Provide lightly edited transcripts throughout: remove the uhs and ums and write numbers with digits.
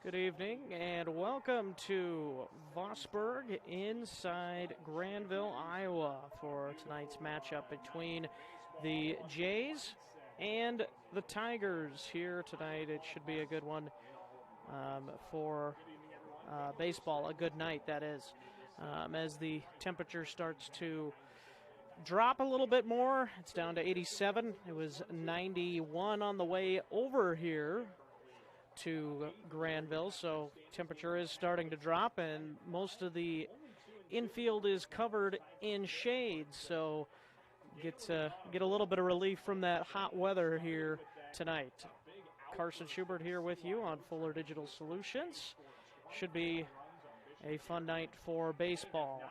Good evening and welcome to Vosburg inside Granville, Iowa for tonight's matchup between the Jays and the Tigers here tonight. It should be a good one for baseball, a good night that is, as the temperature starts to drop a little bit more. It's down to 87. It was 91 on the way over here to Granville, so temperature is starting to drop and most of the infield is covered in shade, so get a little bit of relief from that hot weather here tonight. Carson Schubert here with you on Fuller Digital Solutions. Should be a fun night for baseball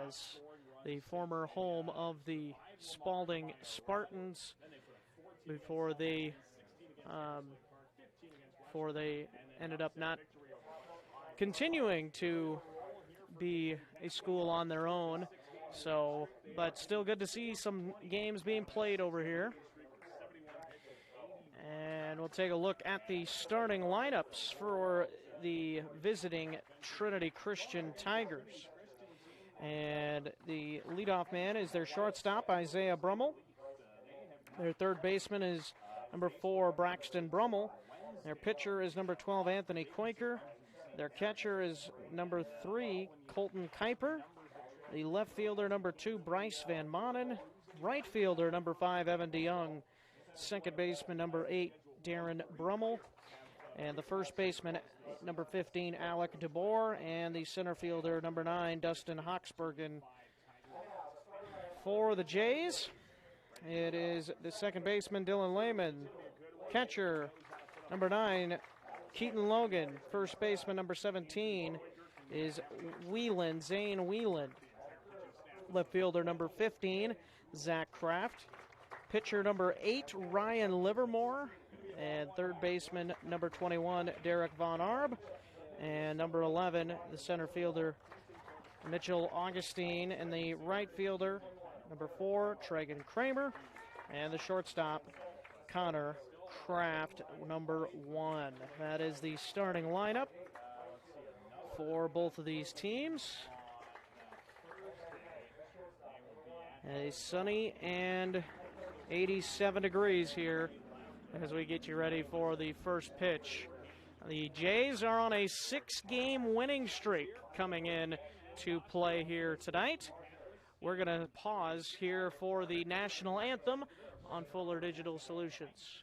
as the former home of the Spalding Spartans before they ended up not continuing to be a school on their own. So, but still good to see some games being played over here. And we'll take a look at the starting lineups for the visiting Trinity Christian Tigers. And the leadoff man is their shortstop, Isaiah Brummel. Their third baseman is number 4, Braxton Brummel. Their pitcher is number 12, Anthony Quaker. Their catcher is number 3, Colton Kuiper. The left fielder, number 2, Bryce Van Manen. Right fielder, number 5, Evan DeYoung. Second baseman, number 8, Darren Brummel. And the first baseman, number 15, Alec DeBoer. And the center fielder, number 9, Dustin Hoxbergen. For the Jays, it is the second baseman, Dylan Lehman. Catcher, number 9, Keaton Logan. First baseman, number 17, is Zane Wheeland. Left fielder, number 15, Zach Kraft. Pitcher, number 8, Ryan Livermore. And third baseman, number 21, Derek Von Arb. And number 11, the center fielder, Mitchell Augustine. And the right fielder, number 4, Tragan Kramer. And the shortstop, Connor Kraft, number 1. That is the starting lineup for both of these teams. A sunny and 87 degrees here as we get you ready for the first pitch. The Jays are on a 6-game winning streak coming in to play here tonight. We're going to pause here for the national anthem on Fuller Digital Solutions.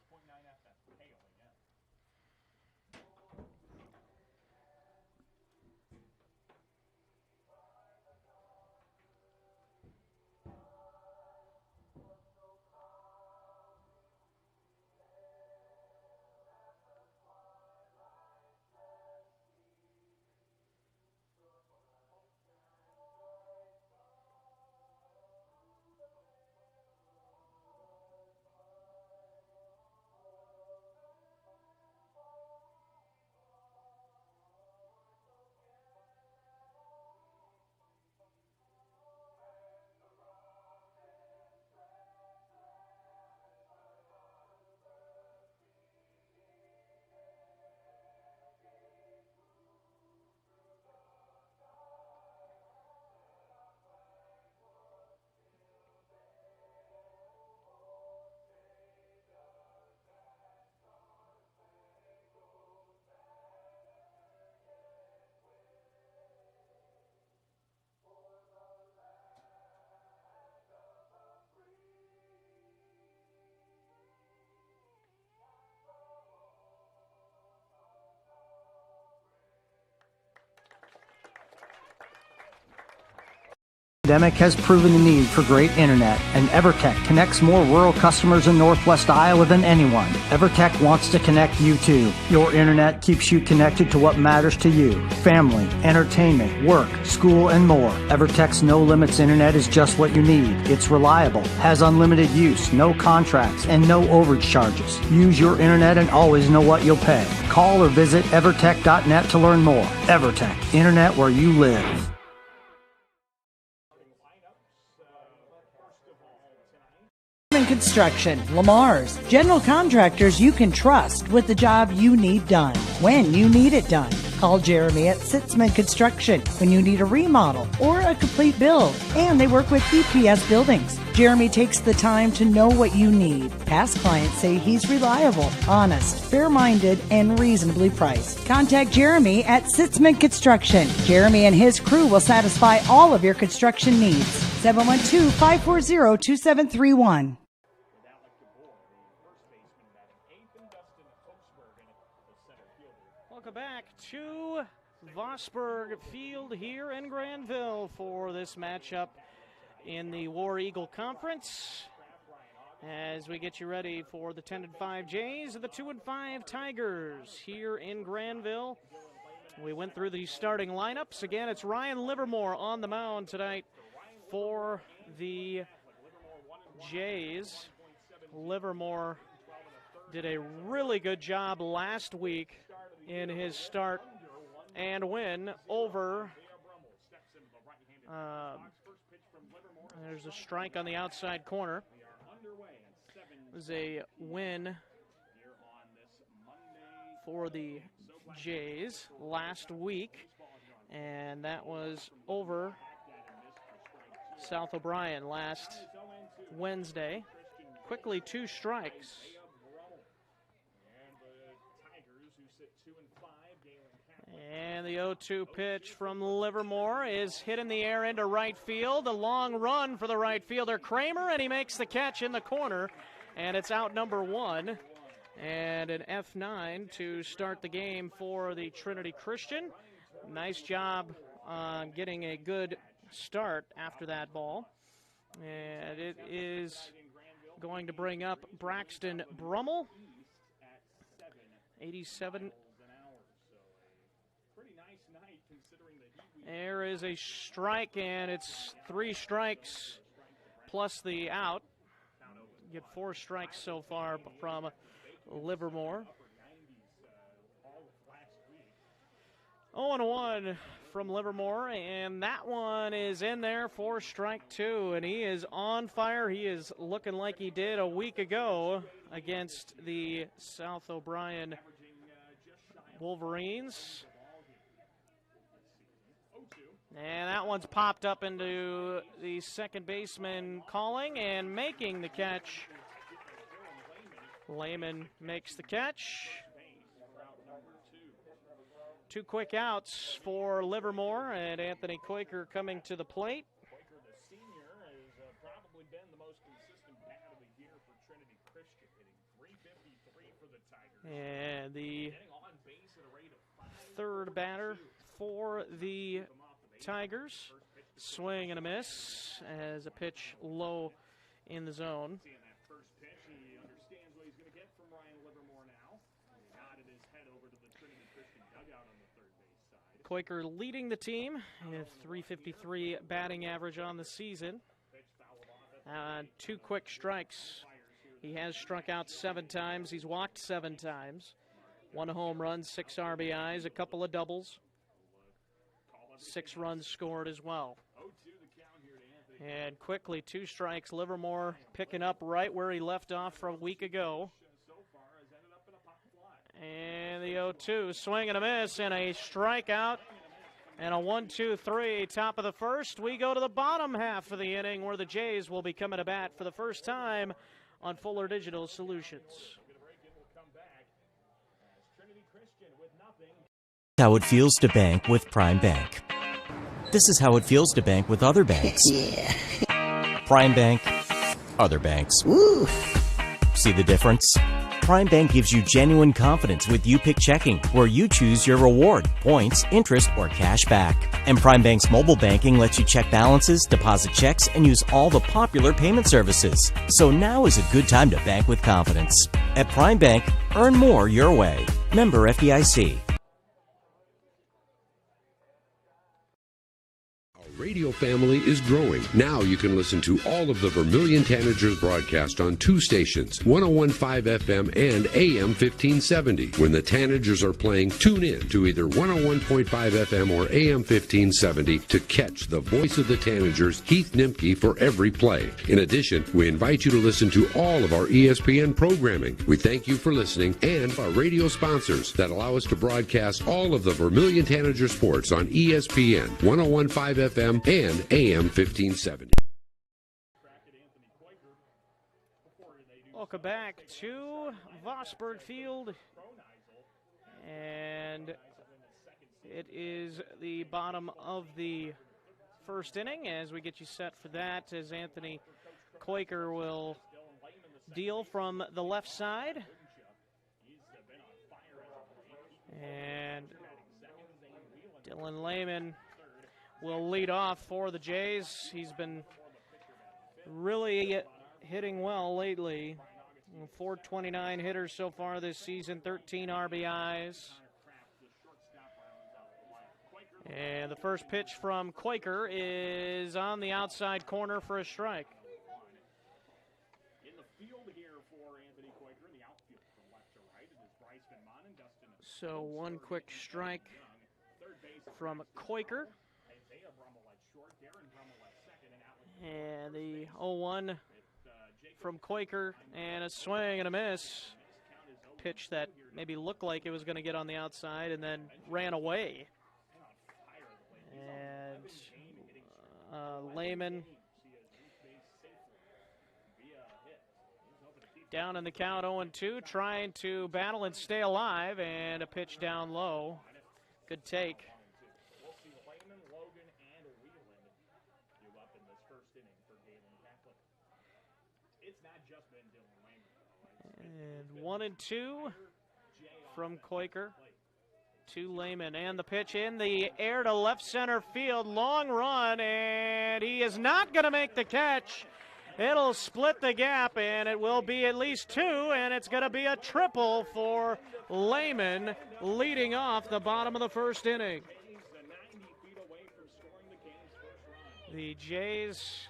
The pandemic has proven the need for great internet, and EverTech connects more rural customers in Northwest Iowa than anyone. EverTech wants to connect you too. Your internet keeps you connected to what matters to you: family, entertainment, work, school, and more. EverTech's no limits internet is just what you need. It's reliable, has unlimited use, no contracts, and no overage charges. Use your internet and always know what you'll pay. Call or visit evertech.net to learn more. EverTech, internet where you live. Sitzman Construction, Lamar's, general contractors you can trust with the job you need done, when you need it done. Call Jeremy at Sitzman Construction when you need a remodel or a complete build. And they work with EPS buildings. Jeremy takes the time to know what you need. Past clients say he's reliable, honest, fair-minded, and reasonably priced. Contact Jeremy at Sitzman Construction. Jeremy and his crew will satisfy all of your construction needs. 712-540-2731. Welcome back to Vosburg Field here in Granville for this matchup in the War Eagle Conference. As we get you ready for the 10-5 Jays and the 2-5 Tigers here in Granville. We went through the starting lineups. Again, it's Ryan Livermore on the mound tonight for the Jays. Livermore did a really good job last week in his start and win over there's a strike on the outside corner. It was a win for the Jays last week, and that was over South O'Brien last Wednesday. Quickly 2 strikes. And the 0-2 pitch from Livermore is hit in the air into right field. A long run for the right fielder, Kramer, and he makes the catch in the corner. And it's out number 1. And an F9 to start the game for the Trinity Christian. Nice job on getting a good start after that ball. And it is going to bring up Braxton Brummel. 87. There is a strike, and it's 3 strikes plus the out. Get 4 strikes so far from Livermore. 0-1 from Livermore, and that one is in there for strike 2, and he is on fire. He is looking like he did a week ago against the South O'Brien Wolverines. And that one's popped up into the second baseman calling and making the catch. Lehman makes the catch. 2 quick outs for Livermore, and Anthony Quaker coming to the plate. Quaker, the senior, has probably been the most consistent bat of the year for Trinity Christian, hitting .353 for the Tigers. And the third batter for the Tigers. Swing and a miss as a pitch low in the zone. Seeing that first pitch, he understands what he's going to get from Ryan Livermore now. Nodded his head over to the Trinity Christian dugout on the third base side. Quaker leading the team with .353 batting average on the season. 2 quick strikes. He has struck out 7 times. He's walked 7 times. 1 home run, 6 RBIs, a couple of doubles. 6 runs scored as well. And quickly 2 strikes. Livermore picking up right where he left off from a week ago. And the 0-2, swing and a miss, and a strikeout. And a 1-2-3, top of the first. We go to the bottom half of the inning where the Jays will be coming to bat for the first time on Fuller Digital Solutions. How it feels to bank with Prime Bank. This is how it feels to bank with other banks. Yeah. Prime Bank, other banks. Woo. See the difference? Prime Bank gives you genuine confidence with You Pick Checking, where you choose your reward, points, interest, or cash back. And Prime Bank's mobile banking lets you check balances, deposit checks, and use all the popular payment services. So now is a good time to bank with confidence. At Prime Bank, earn more your way. Member FDIC. radio family is growing. Now you can listen to all of the Vermilion Tanagers broadcast on 2 stations, 101.5 FM and AM 1570. When the Tanagers are playing, tune in to either 101.5 FM or AM 1570 to catch the voice of the Tanagers, Heath Nimke, for every play. In addition, we invite you to listen to all of our ESPN programming. We thank you for listening and our radio sponsors that allow us to broadcast all of the Vermilion Tanager sports on ESPN 101.5 FM and AM 1570. Welcome back to Vosburgh Field, and it is the bottom of the first inning as we get you set for that, as Anthony Quaker will deal from the left side. And Dylan Lehman will lead off for the Jays. He's been really hitting well lately. 429 hitters so far this season, 13 RBIs. And the first pitch from Quaker is on the outside corner for a strike. So one quick strike from Quaker. And the 0-1 from Quaker, and a swing and a miss. Pitch that maybe looked like it was going to get on the outside and then ran away. And Lehman down in the count, 0-2, trying to battle and stay alive, and a pitch down low. Good take. And 1-2 from Quaker to Lehman, and the pitch in the air to left center field. Long run, and he is not going to make the catch. It'll split the gap, and it will be at least 2, and it's going to be a triple for Lehman, leading off the bottom of the first inning. The Jays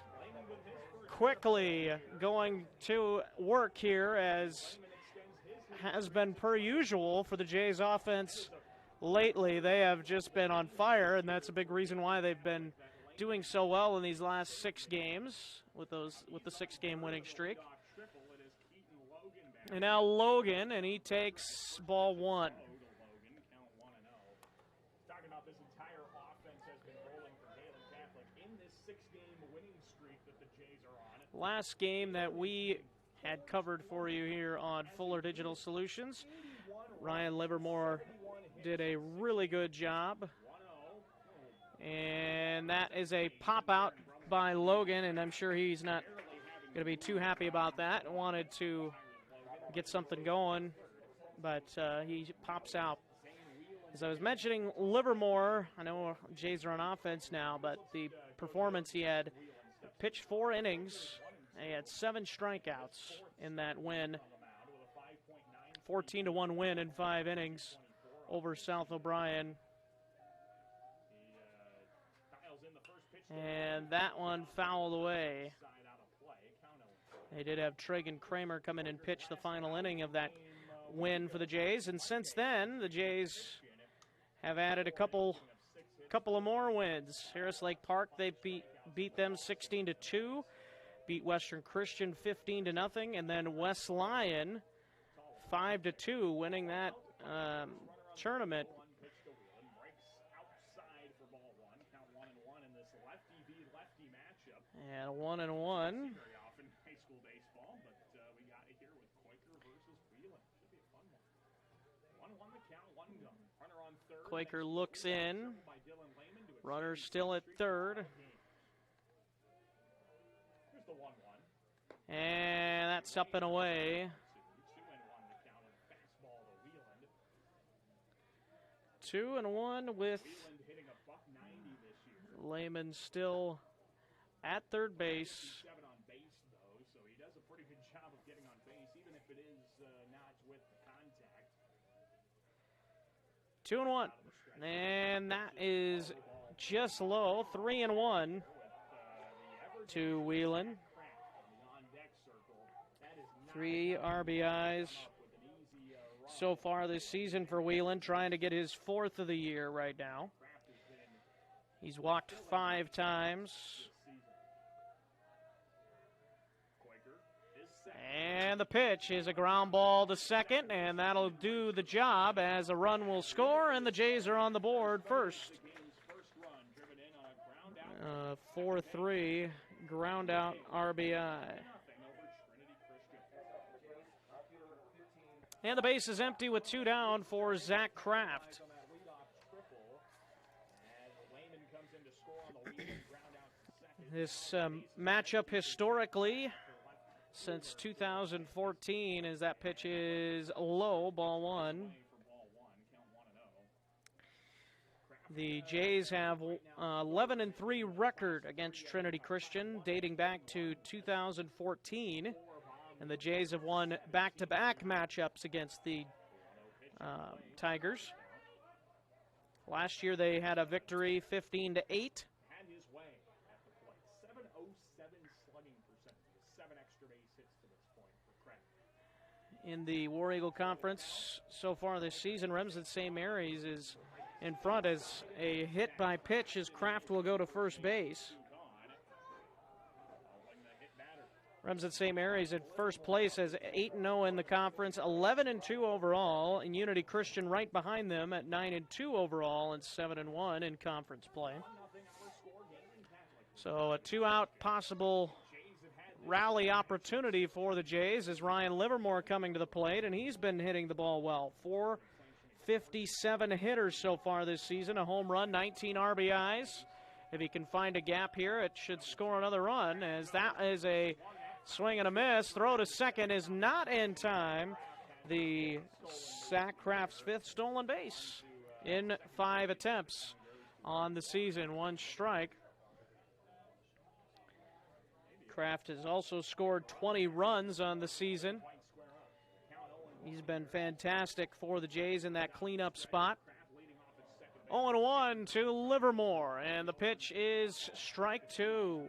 quickly going to work here, as has been per usual for the Jays offense lately. They have just been on fire, and that's a big reason why they've been doing so well in these last 6 games with the 6-game winning streak. And now Logan, and he takes ball 1. Talking about this entire offense has been rolling for Gehlen Catholic in this 6-game winning streak that the Jays are on. Last game that we had covered for you here on Fuller Digital Solutions, Ryan Livermore did a really good job. And that is a pop out by Logan, and I'm sure he's not going to be too happy about that. Wanted to get something going, but he pops out. As I was mentioning, Livermore, I know Jays are on offense now, but the performance he had, pitched 4 innings. He had 7 strikeouts in that win. 14-1 win in 5 innings over South O'Brien. And that one fouled away. They did have Tragan Kramer come in and pitch the final inning of that win for the Jays. And since then, the Jays have added a couple of more wins. Harris Lake Park, they beat them 16-2. Beat Western Christian 15-0. And then West Lyon 5-2, winning that tournament. And 1-1. Quaker looks in. Runner still at third. And that's up and away. 2-1 with Lehman still at third base. 2-1. And that is just low, 3-1 to Whelan. 3 RBIs so far this season for Whelan, trying to get his 4th of the year right now. He's walked 5 times. And the pitch is a ground ball to second, and that'll do the job as a run will score, and the Jays are on the board first. 4-3 ground out RBI. And the base is empty with 2 down for Zach Kraft. This matchup historically since 2014, as that pitch is low, ball 1. The Jays have 11-3 record against Trinity Christian dating back to 2014. And the Jays have won back-to-back matchups against the Tigers. Last year they had a victory 15-8. In the War Eagle Conference so far this season, Remsen St. Mary's is in front as a hit by pitch as Kraft will go to first base. Remsen St. Mary's in first place as 8-0 in the conference, 11-2 overall, and Unity Christian right behind them at 9-2 overall and 7-1 in conference play. So a 2-out possible rally opportunity for the Jays is Ryan Livermore coming to the plate, and he's been hitting the ball well. 457 hitters so far this season, a home run, 19 RBIs. If he can find a gap here, it should score another run, as that is a swing and a miss. Throw to second is not in time. The Zach Kraft's 5th stolen base in 5 attempts on the season, 1 strike. Kraft has also scored 20 runs on the season. He's been fantastic for the Jays in that cleanup spot. 0-1 to Livermore, and the pitch is strike 2.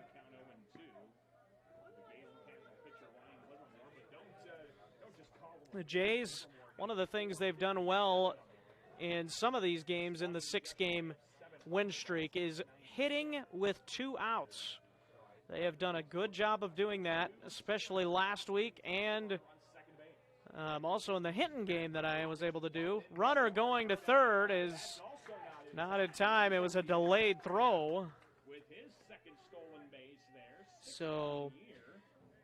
The Jays, one of the things they've done well in some of these games in the 6-game win streak is hitting with 2 outs. They have done a good job of doing that, especially last week and also in the Hinton game that I was able to do. Runner going to third is not in time. It was a delayed throw. So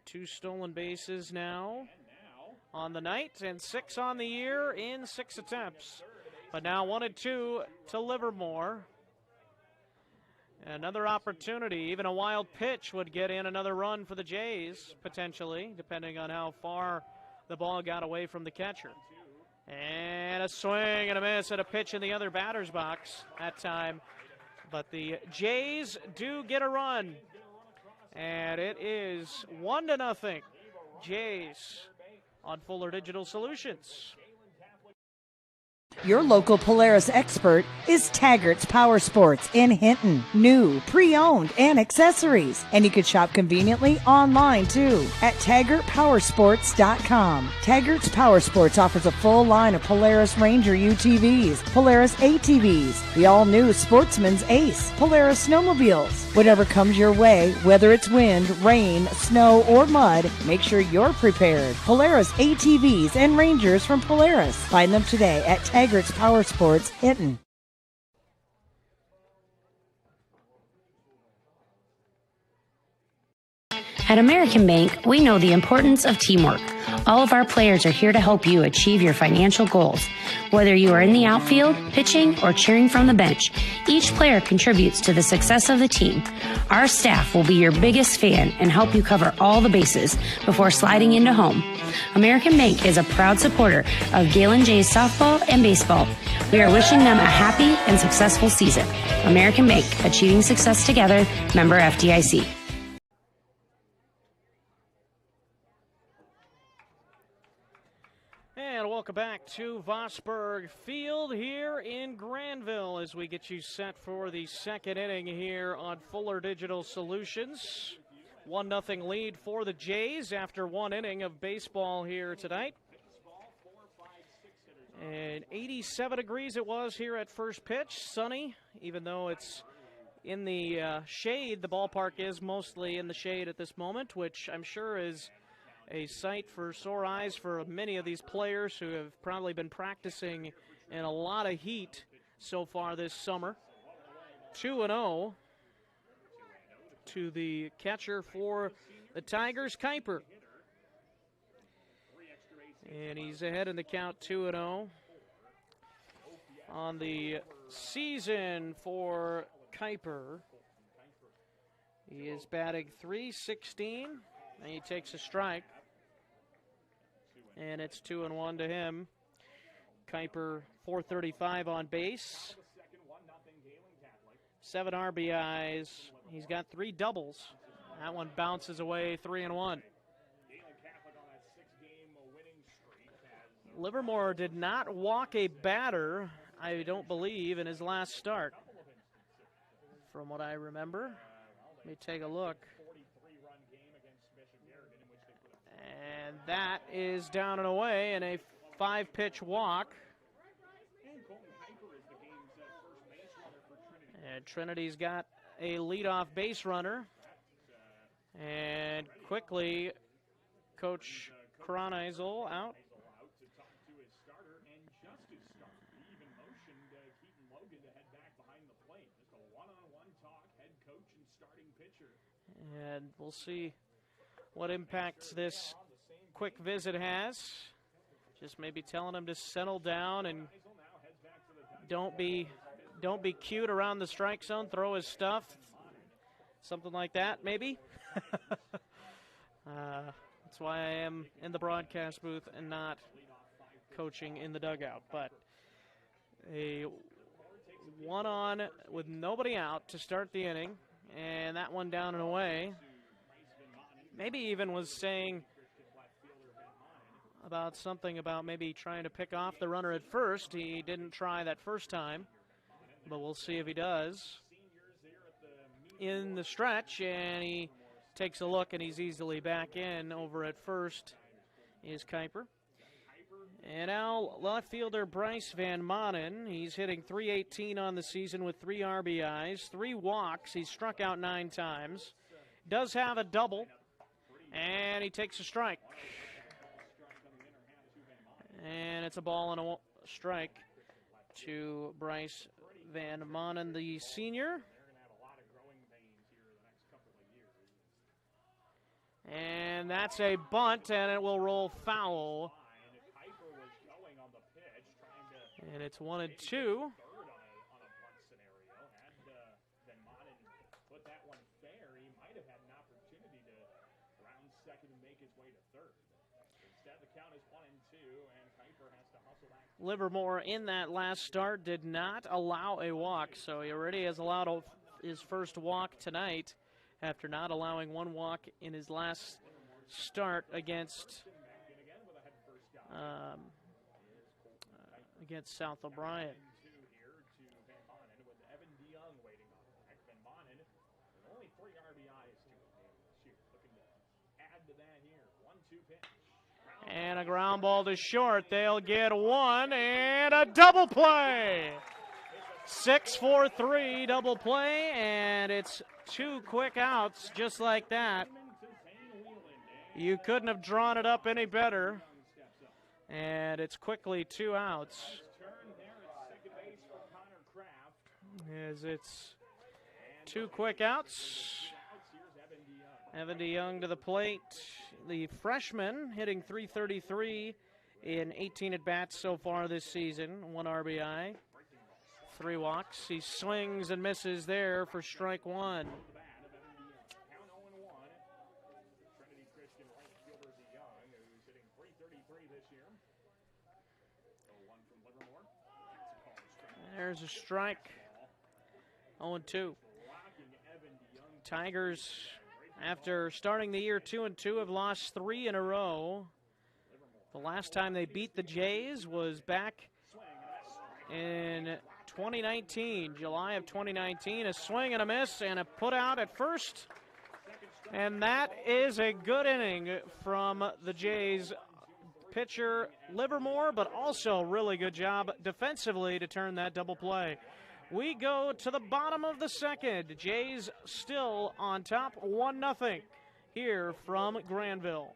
2 stolen bases now on the night and 6 on the year in 6 attempts. But now 1-2 to Livermore. Another opportunity, even a wild pitch would get in another run for the Jays, potentially, depending on how far the ball got away from the catcher. And a swing and a miss at a pitch in the other batter's box that time. But the Jays do get a run. And it is 1-0. Jays on Fuller Digital Solutions. Your local Polaris expert is Taggart's Power Sports in Hinton. New, pre-owned, and accessories. And you can shop conveniently online, too, at TaggartPowersports.com. Taggart's Power Sports offers a full line of Polaris Ranger UTVs, Polaris ATVs, the all-new Sportsman's Ace, Polaris snowmobiles. Whatever comes your way, whether it's wind, rain, snow, or mud, make sure you're prepared. Polaris ATVs and Rangers from Polaris. Find them today at Taggart's Power Sports, Hinton. At American Bank, we know the importance of teamwork. All of our players are here to help you achieve your financial goals. Whether you are in the outfield, pitching, or cheering from the bench, each player contributes to the success of the team. Our staff will be your biggest fan and help you cover all the bases before sliding into home. American Bank is a proud supporter of Gehlen Jays softball and baseball. We are wishing them a happy and successful season. American Bank, achieving success together, member FDIC. And welcome back back to Vosburg Field here in Granville as we get you set for the second inning here on Fuller Digital Solutions. 1-0 lead for the Jays after one inning of baseball here tonight. And 87 degrees it was here at first pitch. Sunny, even though it's in the shade. The ballpark is mostly in the shade at this moment, which I'm sure is a sight for sore eyes for many of these players who have probably been practicing in a lot of heat so far this summer. 2-0 to the catcher for the Tigers, Kuiper. And he's ahead in the count, 2-0. On the season for Kuiper, he is batting .316, and he takes a strike. And it's 2-1 to him. Kuiper, .435 on base. 7 RBIs. He's got 3 doubles. That one bounces away, 3-1. Livermore did not walk a batter, I don't believe, in his last start, from what I remember. Let me take a look. And that is down and away in a 5-pitch walk. And Trinity's got a leadoff base runner. And quickly, Coach Kroneisel out. And we'll see what impact this quick visit has. Just maybe telling him to settle down and don't be cute around the strike zone. Throw his stuff, something like that, maybe. That's why I am in the broadcast booth and not coaching in the dugout. But a 1-on with nobody out to start the inning. And that one down and away. Maybe even was saying about something about maybe trying to pick off the runner at first. He didn't try that first time, but we'll see if he does. In the stretch, and he takes a look, and he's easily back in. Over at first is Kuiper. And now left fielder Bryce Van Manen. He's hitting .318 on the season with 3 RBIs, 3 walks. He's struck out 9 times. Does have a double, and he takes a strike. And it's a ball and a strike to Bryce Van Manen, the senior. And that's a bunt, and it will roll foul. And it's 1-2. Livermore in that last start did not allow a walk, so he already has allowed his first walk tonight after not allowing 1 walk in his last start against South O'Brien. And a ground ball to short. They'll get 1 and a double play. 6-4-3 double play, and it's 2 quick outs just like that. You couldn't have drawn it up any better. And it's quickly 2 outs. As it's 2 quick outs. Evan DeYoung to the plate. The freshman hitting .333 in 18 at-bats so far this season. 1 RBI, 3 walks. He swings and misses there for strike 1. There's a strike. 0-2. Tigers, after starting the year 2-2, have lost 3 in a row. The last time they beat the Jays was back in 2019, July of 2019. A swing and a miss and a put out at first. And that is a good inning from the Jays pitcher Livermore, but also really good job defensively to turn that double play. We go to the bottom of the second. Jays still on top, 1-0 here from Granville.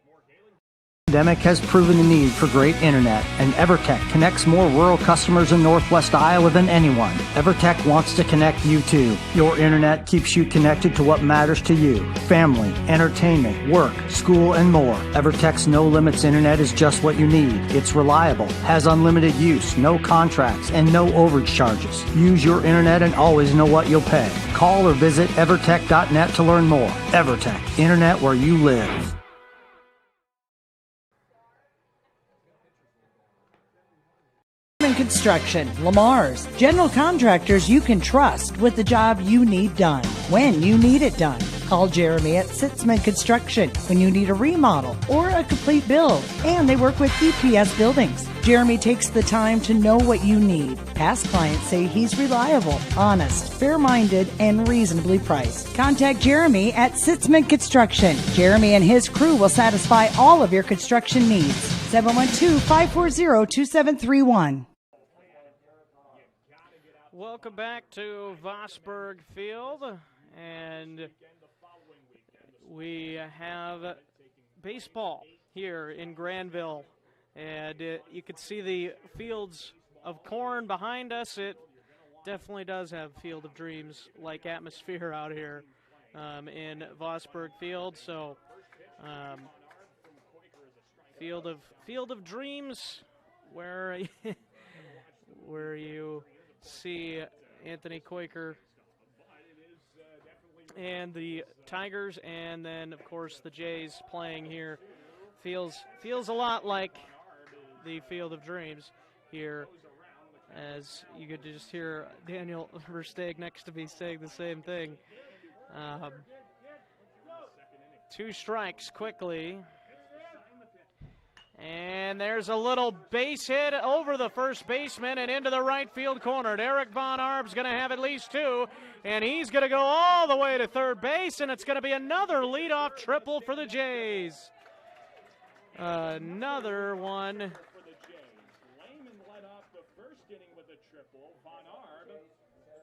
The pandemic has proven the need for great internet, and EverTech connects more rural customers in Northwest Iowa than anyone. EverTech wants to connect you too. Your internet keeps you connected to what matters to you: family, entertainment, work, school, and more. EverTech's no limits internet is just what you need. It's reliable, has unlimited use, no contracts, and no overage charges. Use your internet and always know what you'll pay. Call or visit evertech.net to learn more. EverTech, internet where you live. Construction, Lamar's, general contractors you can trust with the job you need done, when you need it done. Call Jeremy at Sitzman Construction when you need a remodel or a complete build. And they work with EPS buildings. Jeremy takes the time to know what you need. Past clients say he's reliable, honest, fair-minded, and reasonably priced. Contact Jeremy at Sitzman Construction. Jeremy and his crew will satisfy all of your construction needs. 712-540-2731. Welcome back to Vosburg Field, and we have baseball here in Granville, and you can see the fields of corn behind us. It definitely does have Field of Dreams-like atmosphere out here in Vosburg Field. So, Field of Dreams, where you see Anthony Koiker and the Tigers, and then of course the Jays playing here. Feels a lot like the Field of Dreams here, as you could just hear Daniel Versteeg next to me saying the same thing. 2 strikes quickly. And there's a little base hit over the first baseman and into the right field corner. Eric Von Arb's going to have at least 2, and he's going to go all the way to third base, and it's going to be another leadoff triple for the Jays. Another one. Lehman led off the first inning with a triple. Von Arb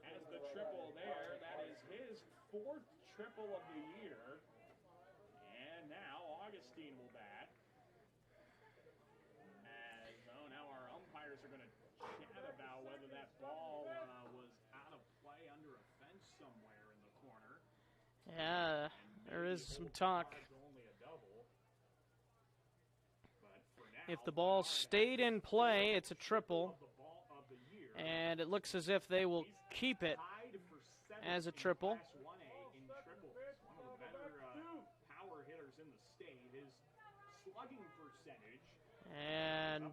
has the triple there. That is his 4th triple of the year. And now Augustine will bat. Now our umpires are going to chat about whether that ball was out of play under a fence somewhere in the corner. Yeah, there is some talk. If the ball stayed in play, it's a triple. And it looks as if they will keep it as a triple. One of the better power hitters in the state. His slugging percentage. And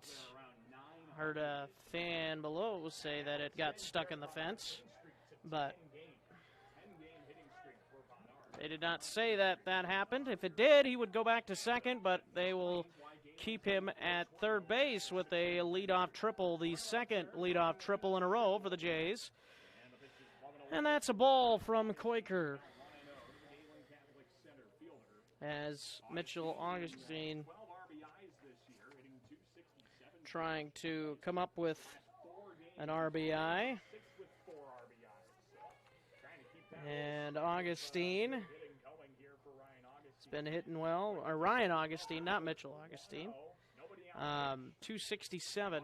heard a fan below say that it got stuck in the fence, but they did not say that happened. If it did, he would go back to second, but they will keep him at third base with a leadoff triple, the second leadoff triple in a row for the Jays. And that's a ball from Koiker, as Mitchell Augustine trying to come up with an RBI. And Augustine has been hitting well. Or Ryan Augustine, not Mitchell Augustine. 267.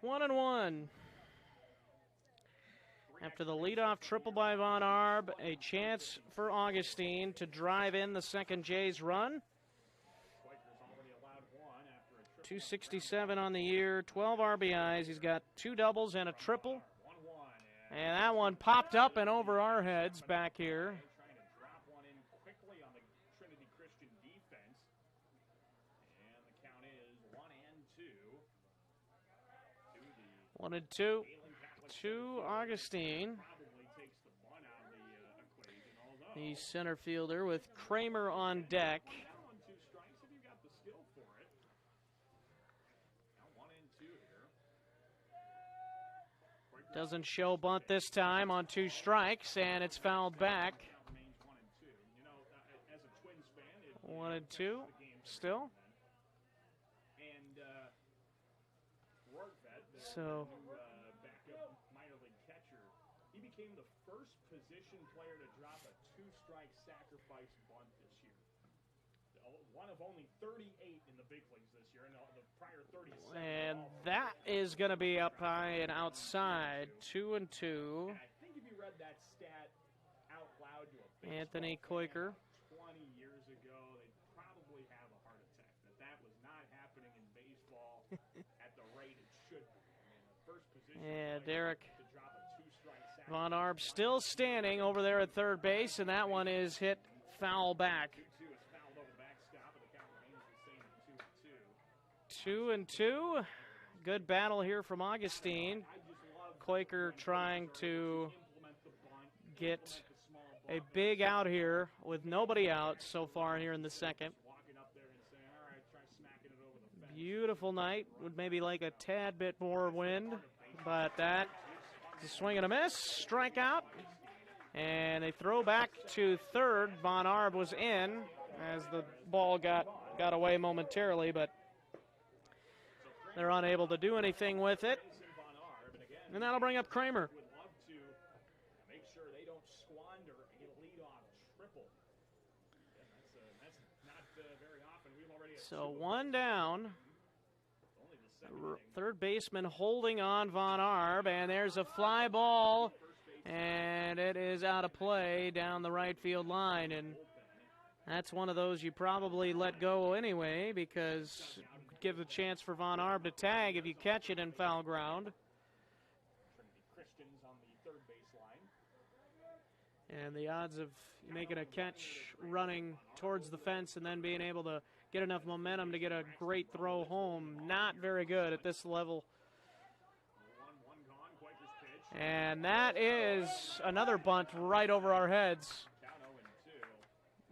1-1. After the leadoff triple by Von Arb, a chance for Augustine to drive in the second Jays run. 267 on the year, 12 RBIs. He's got 2 doubles and a triple. And that one popped up and over our heads back here. Trying to drop one in quickly on the Trinity Christian defense. And the count is 1 and 2. 1-2 to Augustine. Probably takes the one out of the equation, although the center fielder, with Kramer on deck. On 2 strikes if you got the skill for it. Now 1-2 here. Doesn't show bunt this time on 2 strikes, and it's fouled back. Remains 1-2. You know, as a Twins fan, 1-2 still. And Rortvedt, So new backup minor league catcher, he became the first position player to drop a 2-strike sacrifice bunt this year. One of only 38 in the big leagues this year, and the prior 37. and that is going to be up high and outside. 2-2. And I think if you read that stat out loud to a baseball Anthony fan Quaker. 20 years ago, they'd probably have a heart attack. That was not happening in baseball at the rate it should be. I mean, the first position Yeah, player Derek to drop a 2-strike sacrifice. Von Arb still standing over there at third base, and that one is hit foul back. 2-2 is fouled over the backstop, and the count remains the same at 2-2. 2-2. Good battle here from Augustine. Quaker trying to get a big out here with nobody out so far here in the second. Walking up there and saying, all right, try smacking it over the fence. Beautiful night. Would maybe like a tad bit more wind, but that is a swing and a miss. Strikeout. And they throw back to third. Von Arb was in as the ball got away momentarily, but they're unable to do anything with it. And that'll bring up Kramer. Would love to make sure they don't squander a leadoff triple. Yeah, that's not very often. We've already had So 2 one down. only the second inning. Third baseman holding on Von Arb, and there's a fly ball, and it is out of play down the right field line. And that's one of those you probably let go anyway, because it gives a chance for Von Arb to tag if you catch it in foul ground. Trinity Christians on the third base line. And the odds of making a catch running towards the fence and then being able to get enough momentum to get a great throw home, not very good at this level. 1 gone, Quaker's pitch. And that is another bunt right over our heads. Count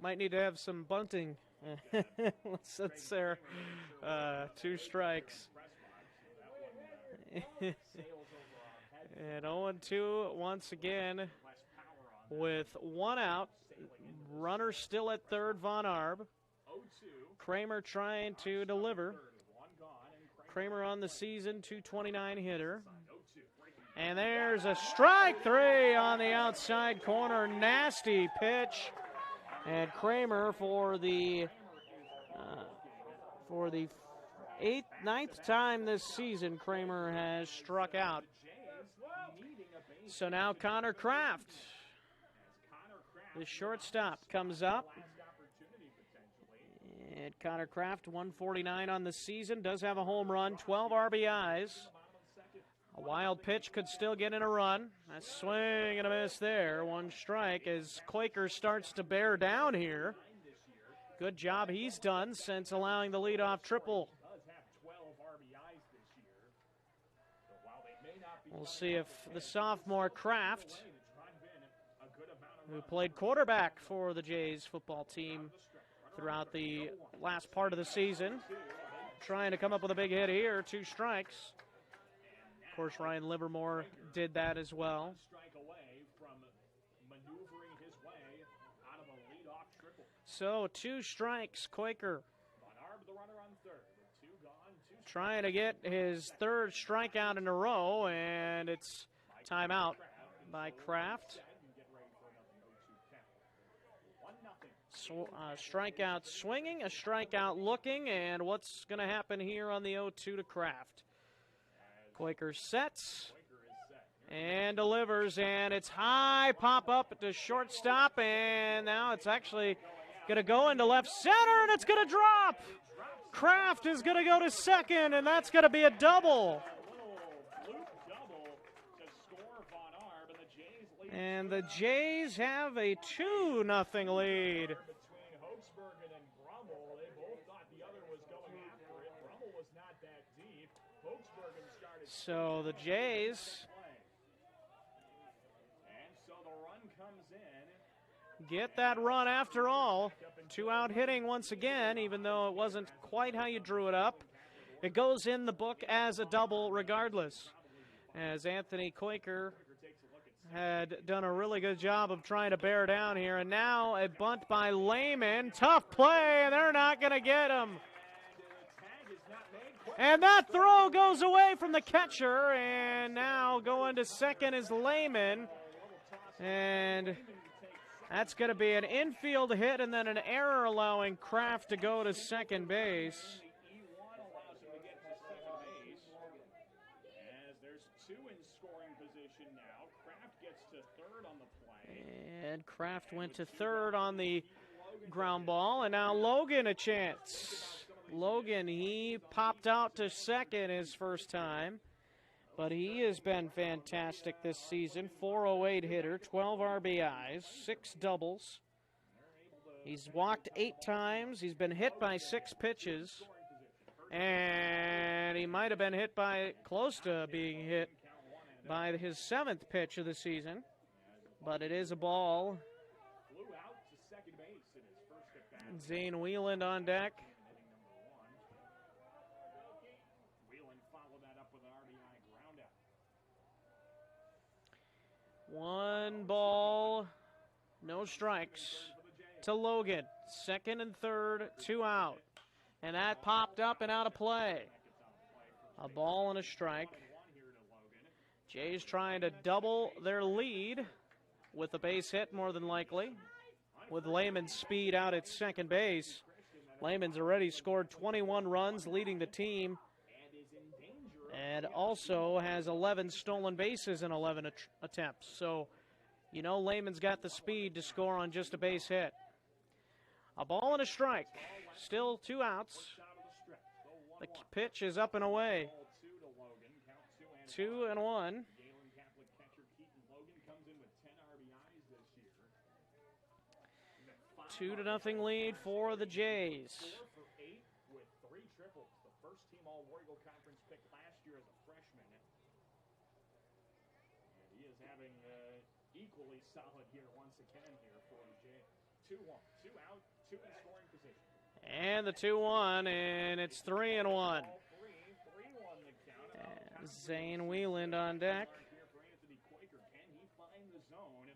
0-2. Might need to have some bunting. That's there. 2 strikes. And 0-2 once again with 1 out. Runner still at third, Von Arb. 0-2. Kramer trying to deliver. 1 gone, and Kramer on the season, 229 hitter. 0-2. And there's a strike 3 on the outside corner. Nasty pitch. And Kramer for the 9th time this season, Kramer has struck out. So now Connor Kraft, the shortstop, comes up. And Connor Kraft, 149 on the season, does have a home run, 12 RBIs. A wild pitch could still get in a run. A swing and a miss there. 1 strike as Quaker starts to bear down here. Good job he's done since allowing the leadoff triple. We'll see if the sophomore Kraft, who played quarterback for the Jays football team throughout the last part of the season, trying to come up with a big hit here. 2 strikes. Of course, Ryan Livermore did that as well. So 2 strikes, Quaker trying to get his 3rd strikeout in a row, and it's timeout by Kraft. Strikeout swinging, a strikeout looking, and what's going to happen here on the 0-2 to Kraft? Quaker sets and delivers, and it's high, pop up to shortstop, and now it's actually going to go into left center, and it's going to drop. Kraft is going to go to second, and that's going to be a double. And the Jays have a 2-0 lead. So the Jays get that run after all. 2-out hitting once again, even though it wasn't quite how you drew it up. It goes in the book as a double regardless, as Anthony Quaker had done a really good job of trying to bear down here. And now a bunt by Lehman. Tough play, and they're not going to get him. And that throw goes away from the catcher, and now going to second is Lehman. And that's going to be an infield hit and then an error allowing Kraft to go to second base. As there's two in scoring position now. Kraft gets to third on the play. And Kraft went to third on the ground ball, and now Logan a chance. Logan, he popped out to second his first time, but he has been fantastic this season. 408 hitter, 12 RBIs, 6 doubles. He's walked 8 times. He's been hit by 6 pitches, and he might have been hit by, close to being hit by his 7th pitch of the season, but it is a ball. Zane Wieland on deck. One ball, no strikes to Logan. Second and third, 2 out. And that popped up and out of play. A ball and a strike. Jays trying to double their lead with a base hit, more than likely. With Lehman's speed out at second base. Lehman's already scored 21 runs, leading the team. And also has 11 stolen bases in 11 attempts. So, you know, Lehman's got the speed to score on just a base hit. A ball and a strike. Still 2 outs. The pitch is up and away. 2-1. 2-0 lead for the Jays. Equally solid here once again here for the Jays. 2-1, 2 out, 2 in scoring position. And the 2-1, and it's 3-1. And Zane Wieland on deck. Can he find the zone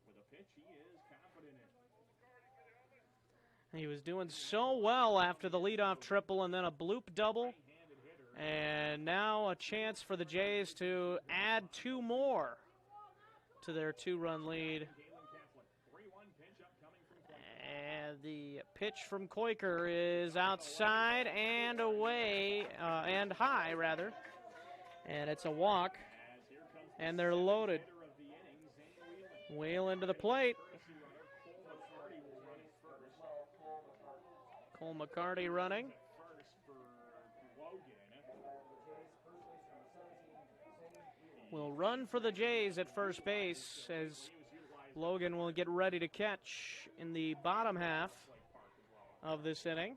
with a pitch he is confident in? He was doing so well after the leadoff triple and then a bloop double. And now a chance for the Jays to add 2 more to their 2-run lead. And the pitch from Quaker is outside and away, and high, rather. And it's a walk, and they're loaded. Wheel into the plate. Cole McCarty running. Will run for the Jays at first base as Logan will get ready to catch in the bottom half of this inning.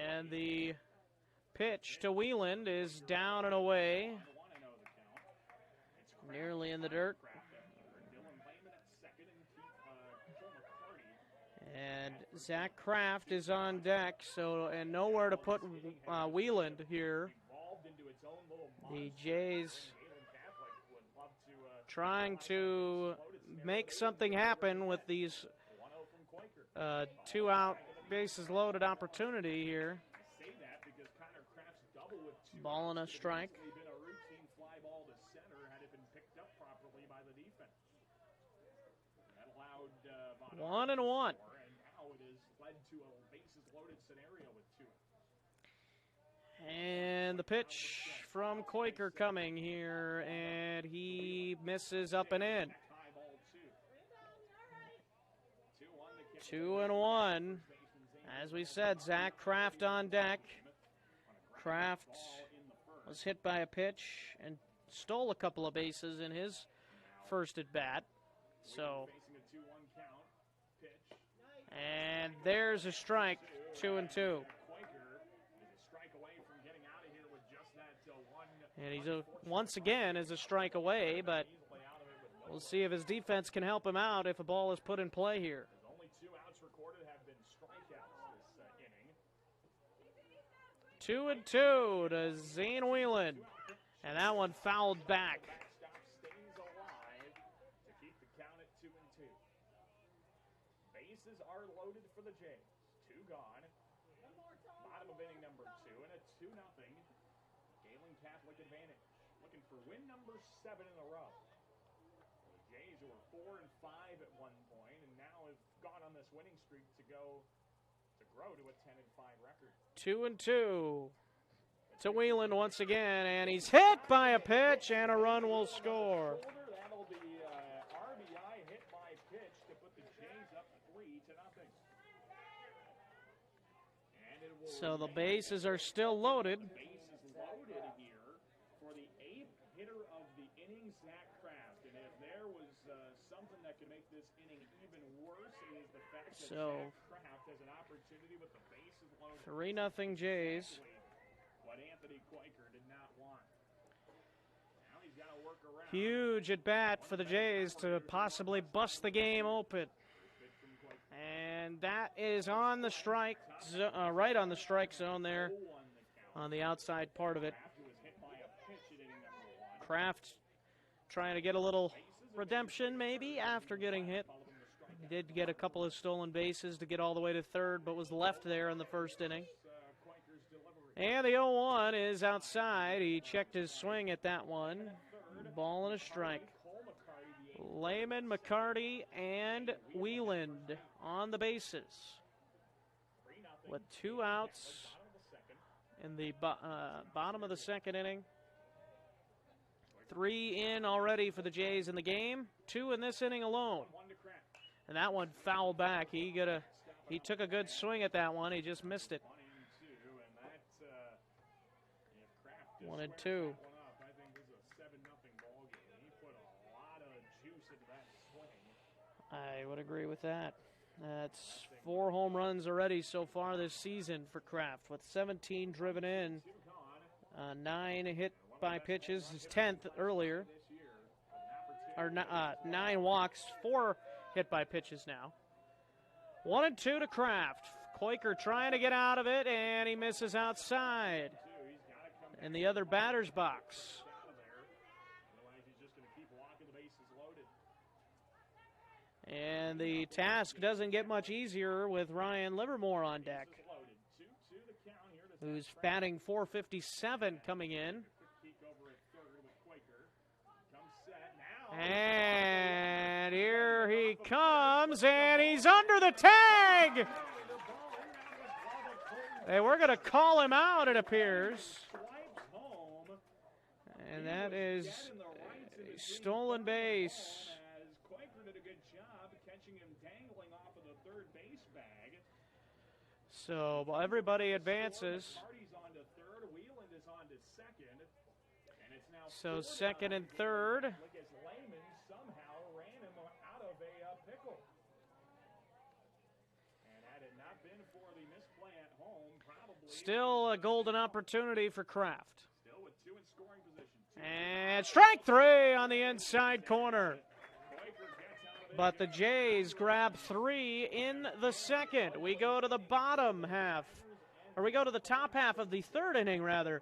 And the pitch to Wieland is down and away, nearly in the dirt. And Zach Kraft is on deck, and nowhere to put Wieland here. The Jays trying to make something happen with these 2-out bases loaded opportunity here. Ball and a strike. 1-1. And the pitch from Quaker coming here, and he misses up and in. 2-1. As we said, Zach Kraft on deck. Kraft was hit by a pitch and stole a couple of bases in his first at bat. So, and there's a strike, 2-2. And he's once again is a strike away, but we'll see if his defense can help him out if a ball is put in play here. Only 2 outs recorded have been strikeouts this inning. 2-2 to Zane Whelan. And that one fouled back. Backstop stays alive to keep the count at 2-2. Bases are loaded for the Jays. 2 gone. Bottom of inning number 2 and a 2-0 Gehlen Catholic advantage. Looking for win number 7 in a row. The Jays were 4-5 at one point and now have gone on this winning streak to grow to a 10-5 record. 2-2 to Whelan once again, and he's hit by a pitch, and a run will score. That'll be RBI hit by pitch to put the Jays up 3-0. And it will So the bases are still loaded. bases loaded here for the 8th hitter of the inning, Zach Kraft. And if there was something that could make this inning even worse, it is the fact that So, Zach Kraft has an opportunity with the bases loaded. 3-0 Jays. What Anthony Quaker did not want. Now he's got to work around. Huge at bat for the Jays to possibly bust the game open. And that is on the strike, right on the strike zone there, on the outside part of it. Kraft trying to get a little redemption maybe after getting hit. He did get a couple of stolen bases to get all the way to third, but was left there in the first inning. And the 0-1 is outside. He checked his swing at that one. Ball and a strike. Lehman, McCarty, and Wheeland on the bases. With 2 outs in the bottom of the second inning. 3 in already for the Jays in the game. 2 in this inning alone. And that one fouled back. He took a good swing at that one. He just missed it. 1-2. I think this is a 7-0 ball game. He put a lot of juice into that swing. I would agree with that. That's 4 home runs already so far this season for Kraft, with 17 driven in, 9 hit by pitches, his 10th earlier, or 9 walks, 4 hit by pitches now. 1-2 to Kraft. Quaker trying to get out of it, and he misses outside in the other batter's box. And the task doesn't get much easier with Ryan Livermore on deck, who's batting .457 coming in. And here he comes, and he's under the tag! Hey, we're going to call him out, it appears. And that is a stolen base. Quaker did a good job catching him dangling off of the third base bag. So everybody advances. Marty's on to third, Wheeland is on to second. And it's now So second and third. Because Lehman somehow ran him out of a pickle. And had it not been for the misplay at home, probably Still a golden opportunity for Kraft. still with 2 in scoring position. And strike 3 on the inside corner. But the Jays grab 3 in the second. We go to the bottom half, or we go to the top half of the third inning, rather,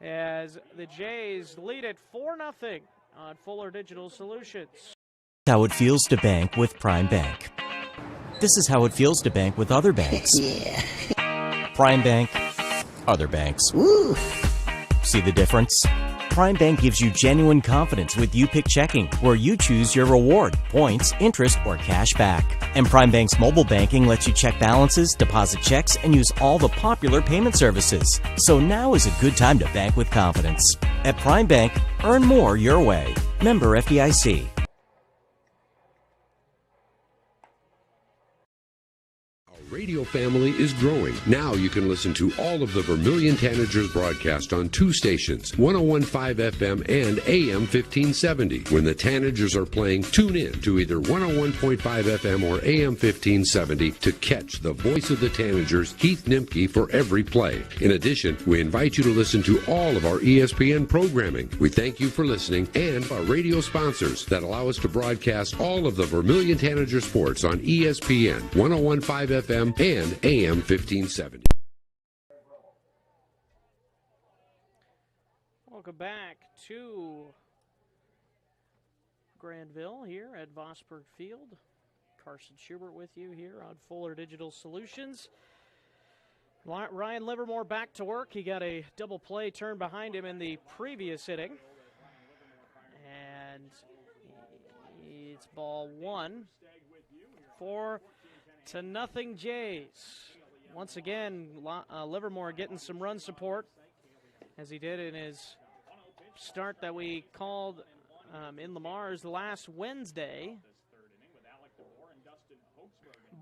as the Jays lead it 4-0 on Fuller Digital Solutions. How it feels to bank with Prime Bank. This is how it feels to bank with other banks. Prime Bank, other banks. See the difference? Prime Bank gives you genuine confidence with You-Pick Checking, where you choose your reward, points, interest, or cash back. And Prime Bank's mobile banking lets you check balances, deposit checks, and use all the popular payment services. So now is a good time to bank with confidence. At Prime Bank, earn more your way. Member FDIC. Radio family is growing. Now you can listen to all of the Vermilion Tanagers broadcast on two stations, 101.5 FM and AM 1570. When the Tanagers are playing, tune in to either 101.5 FM or AM 1570 to catch the voice of the Tanagers, Keith Nimke, for every play. In addition, we invite you to listen to all of our ESPN programming. We thank you for listening and our radio sponsors that allow us to broadcast all of the Vermilion Tanager sports on ESPN, 101.5 FM and AM 1570. Welcome back to Granville here at Vosburg Field. Carson Schubert with you here on Fuller Digital Solutions. Ryan Livermore back to work. He got a double play turn behind him in the previous inning. And it's ball one. 4-0 Jays. Once again, Livermore getting some run support, as he did in his start that we called in Lamar's last Wednesday.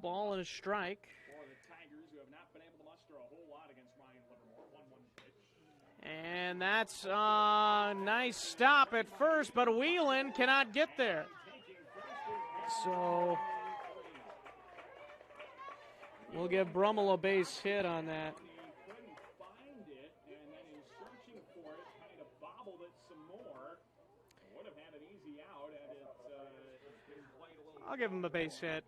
Ball and a strike. And that's a nice stop at first, but Whelan cannot get there. So we'll give Brummel a base hit on that. I'll give him a base hit.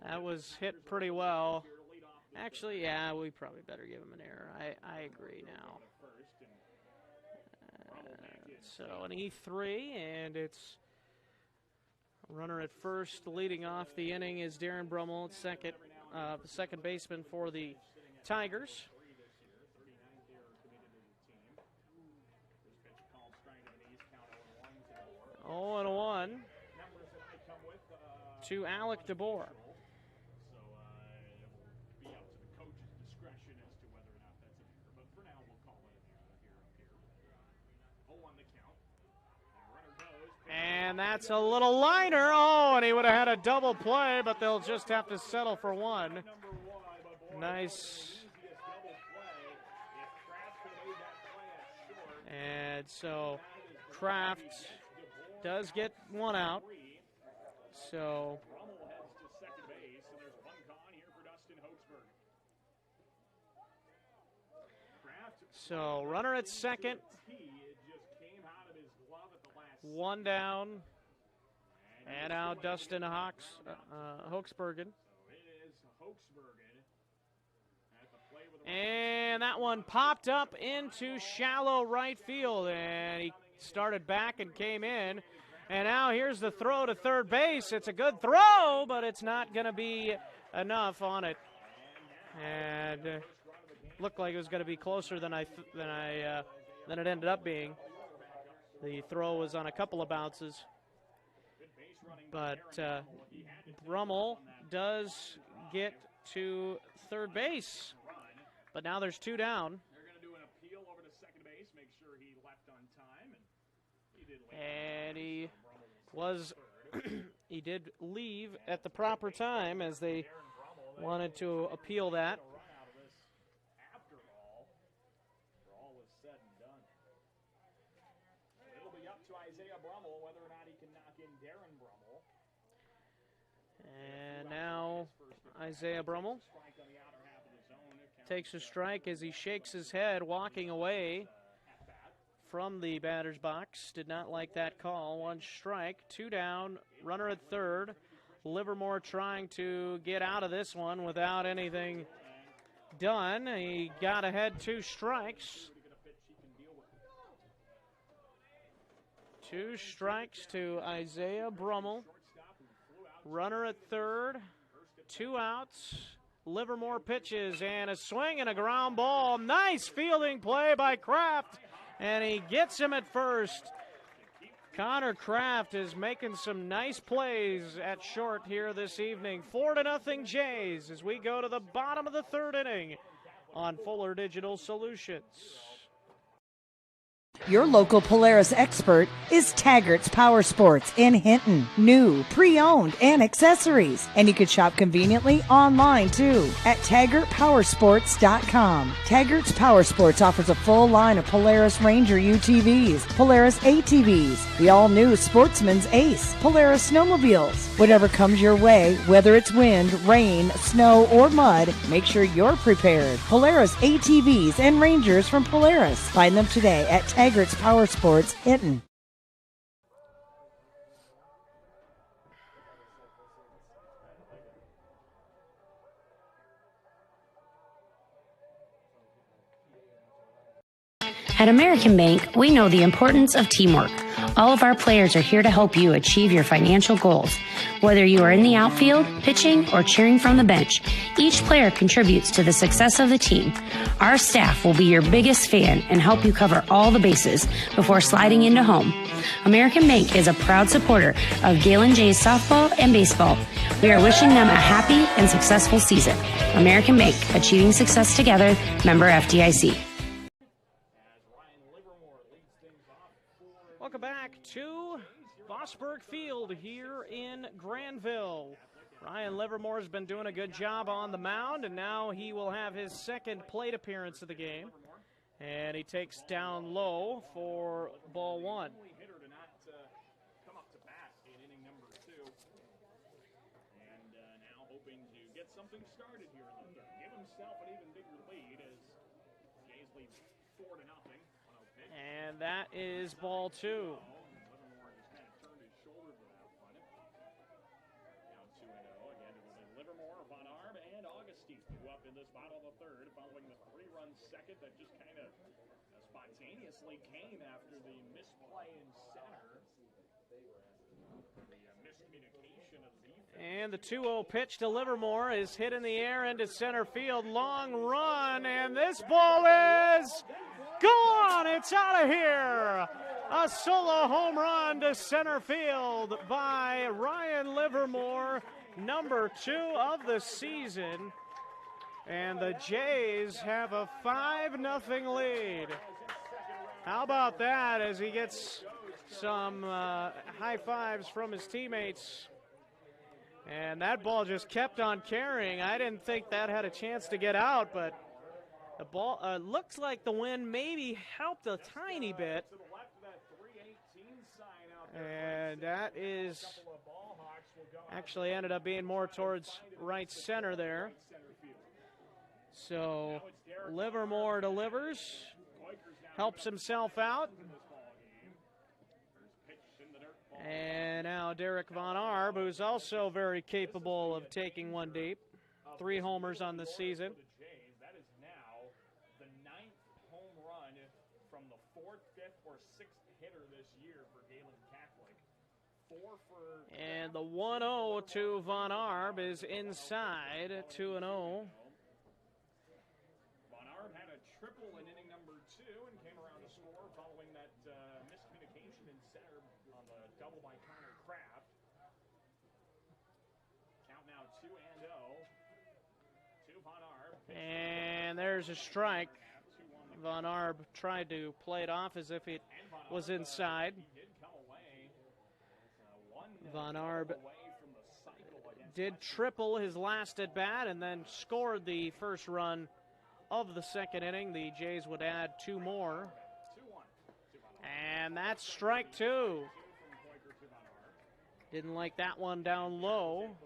That was hit pretty well. Actually, yeah, we probably better give him an error. I agree now. So an E3, and it's runner at first. Leading off the inning is Darren Brummel, second baseman for the Tigers. Oh, and a 1 to Alec DeBoer. And that's a little liner. Oh, and he would have had a double play, but they'll just have to settle for one. Nice. And so Kraft does get one out. So runner at second. One down, and out Dustin Hochsbergen. And that one popped up into shallow right field, and he started back and came in. And now here's the throw to third base. It's a good throw, but it's not going to be enough on it. And looked like it was going to be closer than it ended up being. The throw was on a couple of bounces, but Brummel does get to third base. But now there's two down. They're going to do an appeal over to second base, make sure he left on time, and he did leave. And he did leave at the proper time, as they wanted to appeal that. And now Isaiah Brummel takes a strike as he shakes his head, walking away from the batter's box. Did not like that call. One strike, two down, runner at third. Livermore trying to get out of this one without anything done. He got ahead, two strikes. Two strikes to Isaiah Brummel. Runner at third, two outs. Livermore pitches, and a swing and a ground ball. Nice fielding play by Kraft, and he gets him at first. Connor Kraft is making some nice plays at short here this evening. 4-0 Jays as we go to the bottom of the third inning on Fuller Digital Solutions. Your local Polaris expert is Taggart's Power Sports in Hinton. New, pre-owned, and accessories. And you can shop conveniently online too at TaggartPowersports.com. Taggart's Power Sports offers a full line of Polaris Ranger UTVs, Polaris ATVs, the all-new Sportsman's Ace, Polaris snowmobiles. Whatever comes your way, whether it's wind, rain, snow, or mud, make sure you're prepared. Polaris ATVs and Rangers from Polaris. Find them today at Taggart's Power Sports, Hinton. At American Bank, we know the importance of teamwork. All of our players are here to help you achieve your financial goals. Whether you are in the outfield, pitching, or cheering from the bench, each player contributes to the success of the team. Our staff will be your biggest fan and help you cover all the bases before sliding into home. American Bank is a proud supporter of Gehlen Jays softball and baseball. We are wishing them a happy and successful season. American Bank, achieving success together, member FDIC. Welcome back to Vosburgh Field here in Granville. Ryan Livermore has been doing a good job on the mound, and now he will have his second plate appearance of the game. And he takes down low for ball one. Something started here in the third. Give himself an even bigger lead as Jays lead 4-0 on a pitch. And that is ball two. Livermore just kind of turned his shoulder to that one. Now 2-0 again. It was Livermore, Von Arb, and Augustine who up in this bottom of the third, following the 3-run second that just kind of spontaneously came after the misplay in center. Miscommunication of defense. And the 2-0 pitch to Livermore is hit in the air into center field. Long run, and this ball is gone. It's out of here. A solo home run to center field by Ryan Livermore, number 2 of the season. And the Jays have a 5-0 lead. How about that as he gets some high fives from his teammates. And that ball just kept on carrying. I didn't think that had a chance to get out, but the ball looks like the wind maybe helped a tiny bit. And that is actually ended up being more towards right center there. So Livermore delivers, helps himself out. And now Derek Von Arb, who's also very capable of taking one deep. 3 homers on the season. That is now the 9th home run from the 4th, 5th, or 6th hitter this year for Gehlen Catholic. 4 for... And the 1-0 to Von Arb is inside, 2-0. Von Arb had a triple in inning number 2 and came around to score following that miscommunication in center on the double by Connor Kraft. Count now 2-0 to Von Arb. And there's a strike. Von Arb tried to play it off as if it was inside. Von Arb did triple his last at bat and then scored the first run of the second inning. The Jays would add 2 more. And that's strike 2. Didn't like that one down low.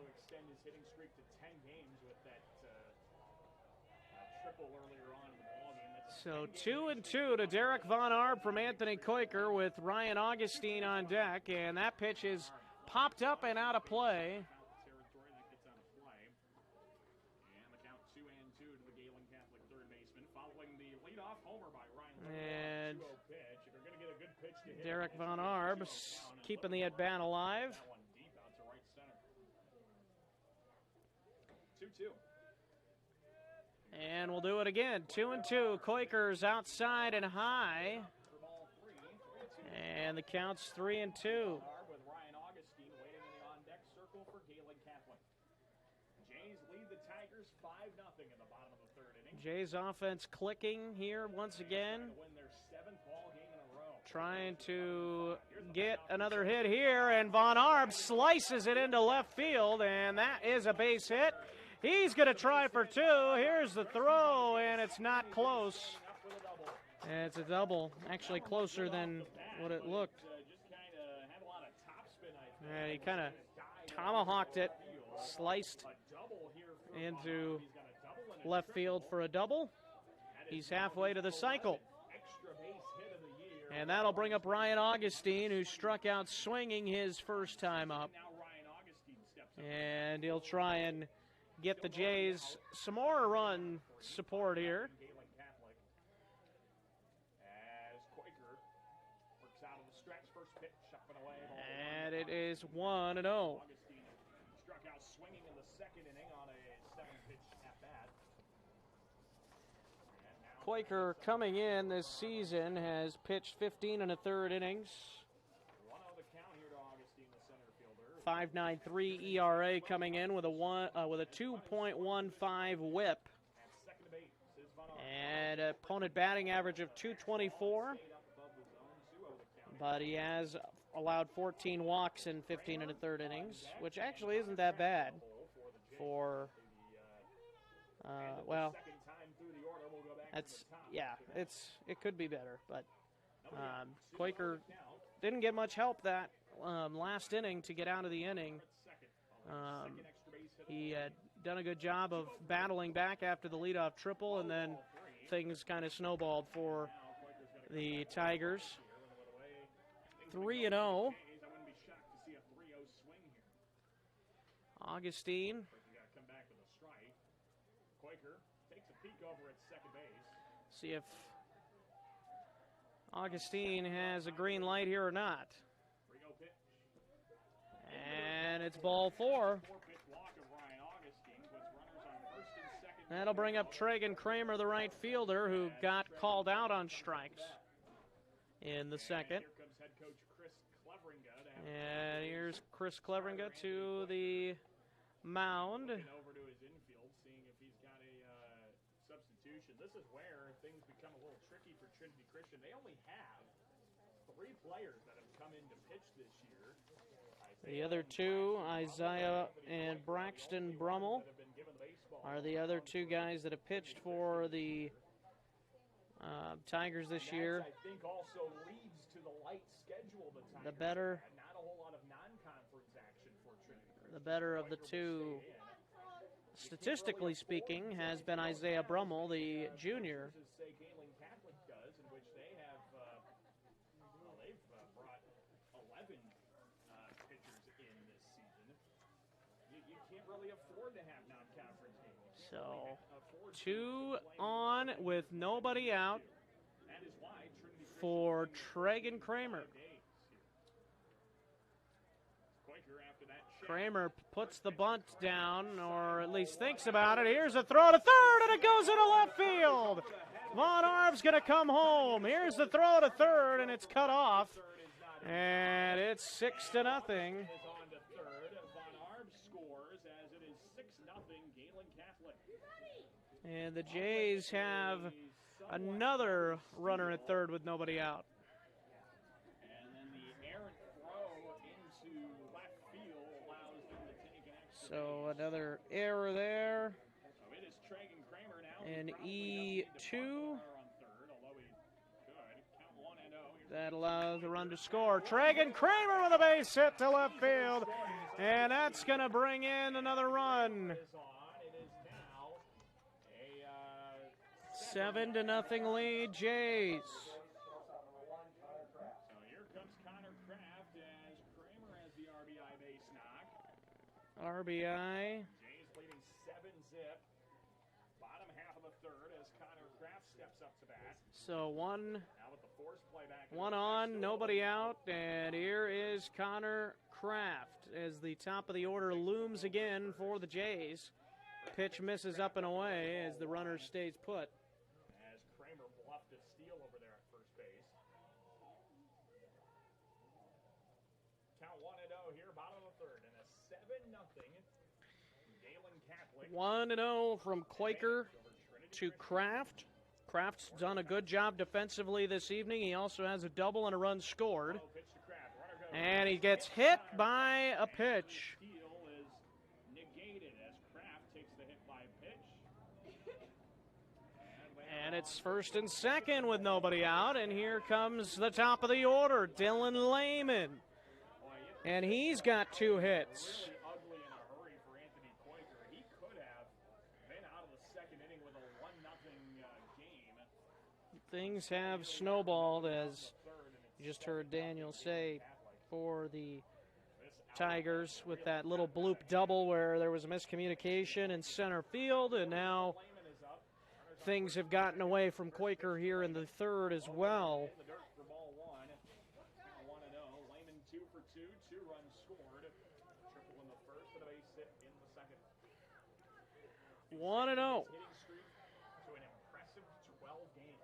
So 2-2 to Derek Von Arb from Anthony Koiker with Ryan Augustine on deck. And that pitch is popped up and out of play. And Derek Von Arb keeping the at-bat alive. 2-2. And we'll do it again. 2-2. Koiker's outside and high. And the count's 3-2. With Ryan Augustine waiting in the on-deck circle for Gehlen Catholic. Jays lead the Tigers 5-0 in the bottom of the third inning. Jays offense clicking here once again. To win their 7th ball game in a row trying to get another hit here, and Von Arb slices it into left field, and that is a base hit. He's going to try for two. Here's the throw, and it's not close. And it's a double, actually closer than what it looked. And he kind of tomahawked it, sliced into left field for a double. He's halfway to the cycle. And that'll bring up Ryan Augustine, who struck out swinging his first time up. And he'll try and get the Jays some more run support here. And it is 1-0. Struck out swinging in the second inning on a 7-pitch at-bat. Quaker coming in this season has pitched 15 1/3 innings. 1-0 the count here to Augustine, the center fielder. 5.93 ERA coming in with a 2.15 WHIP. And opponent batting average of 224. But he has allowed 14 walks in 15 1/3 innings, which actually isn't that bad for, well, it could be better, but Quaker didn't get much help that last inning to get out of the inning. He had done a good job of battling back after the leadoff triple, and then things kind of snowballed for the Tigers. 3-0. Augustine. See if Augustine has a green light here or not. And it's ball 4. That'll bring up Tragan Kramer, the right fielder, who got called out on strikes in the second. And here's Chris Cleveringa to the mound. Over to his infield, seeing if he's got a substitution. This is where things become a little tricky for Trinity Christian. They only have 3 players that have come in to pitch this year. The other two, Isaiah and Braxton Brummel, are the other 2 guys that have pitched for the Tigers this year. I think also leads to the light schedule the Tigers. The better, not a whole lot of non-conference action for Trinity. the better of the 2, statistically speaking, has been Isaiah Brummel, the junior. Say Gehlen Catholic does, in which they have they've brought 11 pitchers in this season. You can't really afford to have non-conference games. So 2 on with nobody out for Tragan Kramer. Kramer puts the bunt down, or at least thinks about it. Here's a throw to third, and it goes into left field. Von Arb's going to come home. Here's the throw to third, and it's cut off. And it's 6-0. And the Jays have another runner at third with nobody out. And then the errant throw into left field allows them to take an extra. So another error there. So it is Tragan Kramer now. And E2. That allows the run to score. Tragan Kramer with a base hit to left field. And that's going to bring in another run. 7-0 lead, Jays. So here comes Connor Kraft as Kramer has the RBI base knock. RBI. Jays leading 7-0. Bottom half of the third as Connor Kraft steps up to bat. So one One on, nobody out, and here is Connor Kraft as the top of the order looms again for the Jays. Pitch misses up and away as the runner stays put. As Kramer bluffed a steal over there at first base. Count 1-0 here, bottom of the third, and a 7-0 Gehlen Catholic. 1-0 from Quaker to Kraft. Kraft's done a good job defensively this evening. He also has a double and a run scored. And he gets hit by a pitch. Steal is negated as Kraft takes the hit by pitch. And it's first and second with nobody out. And here comes the top of the order, Dylan Lehman. And he's got 2 hits. Ugly in a hurry for Anthony Quaker. He could have been out of the second inning with a 1-0 game. Things have snowballed, as you just heard Daniel say, for the Tigers with that little bloop double where there was a miscommunication in center field, and now things have gotten away from Quaker here in the third as well. 1-0. To an impressive 12 games.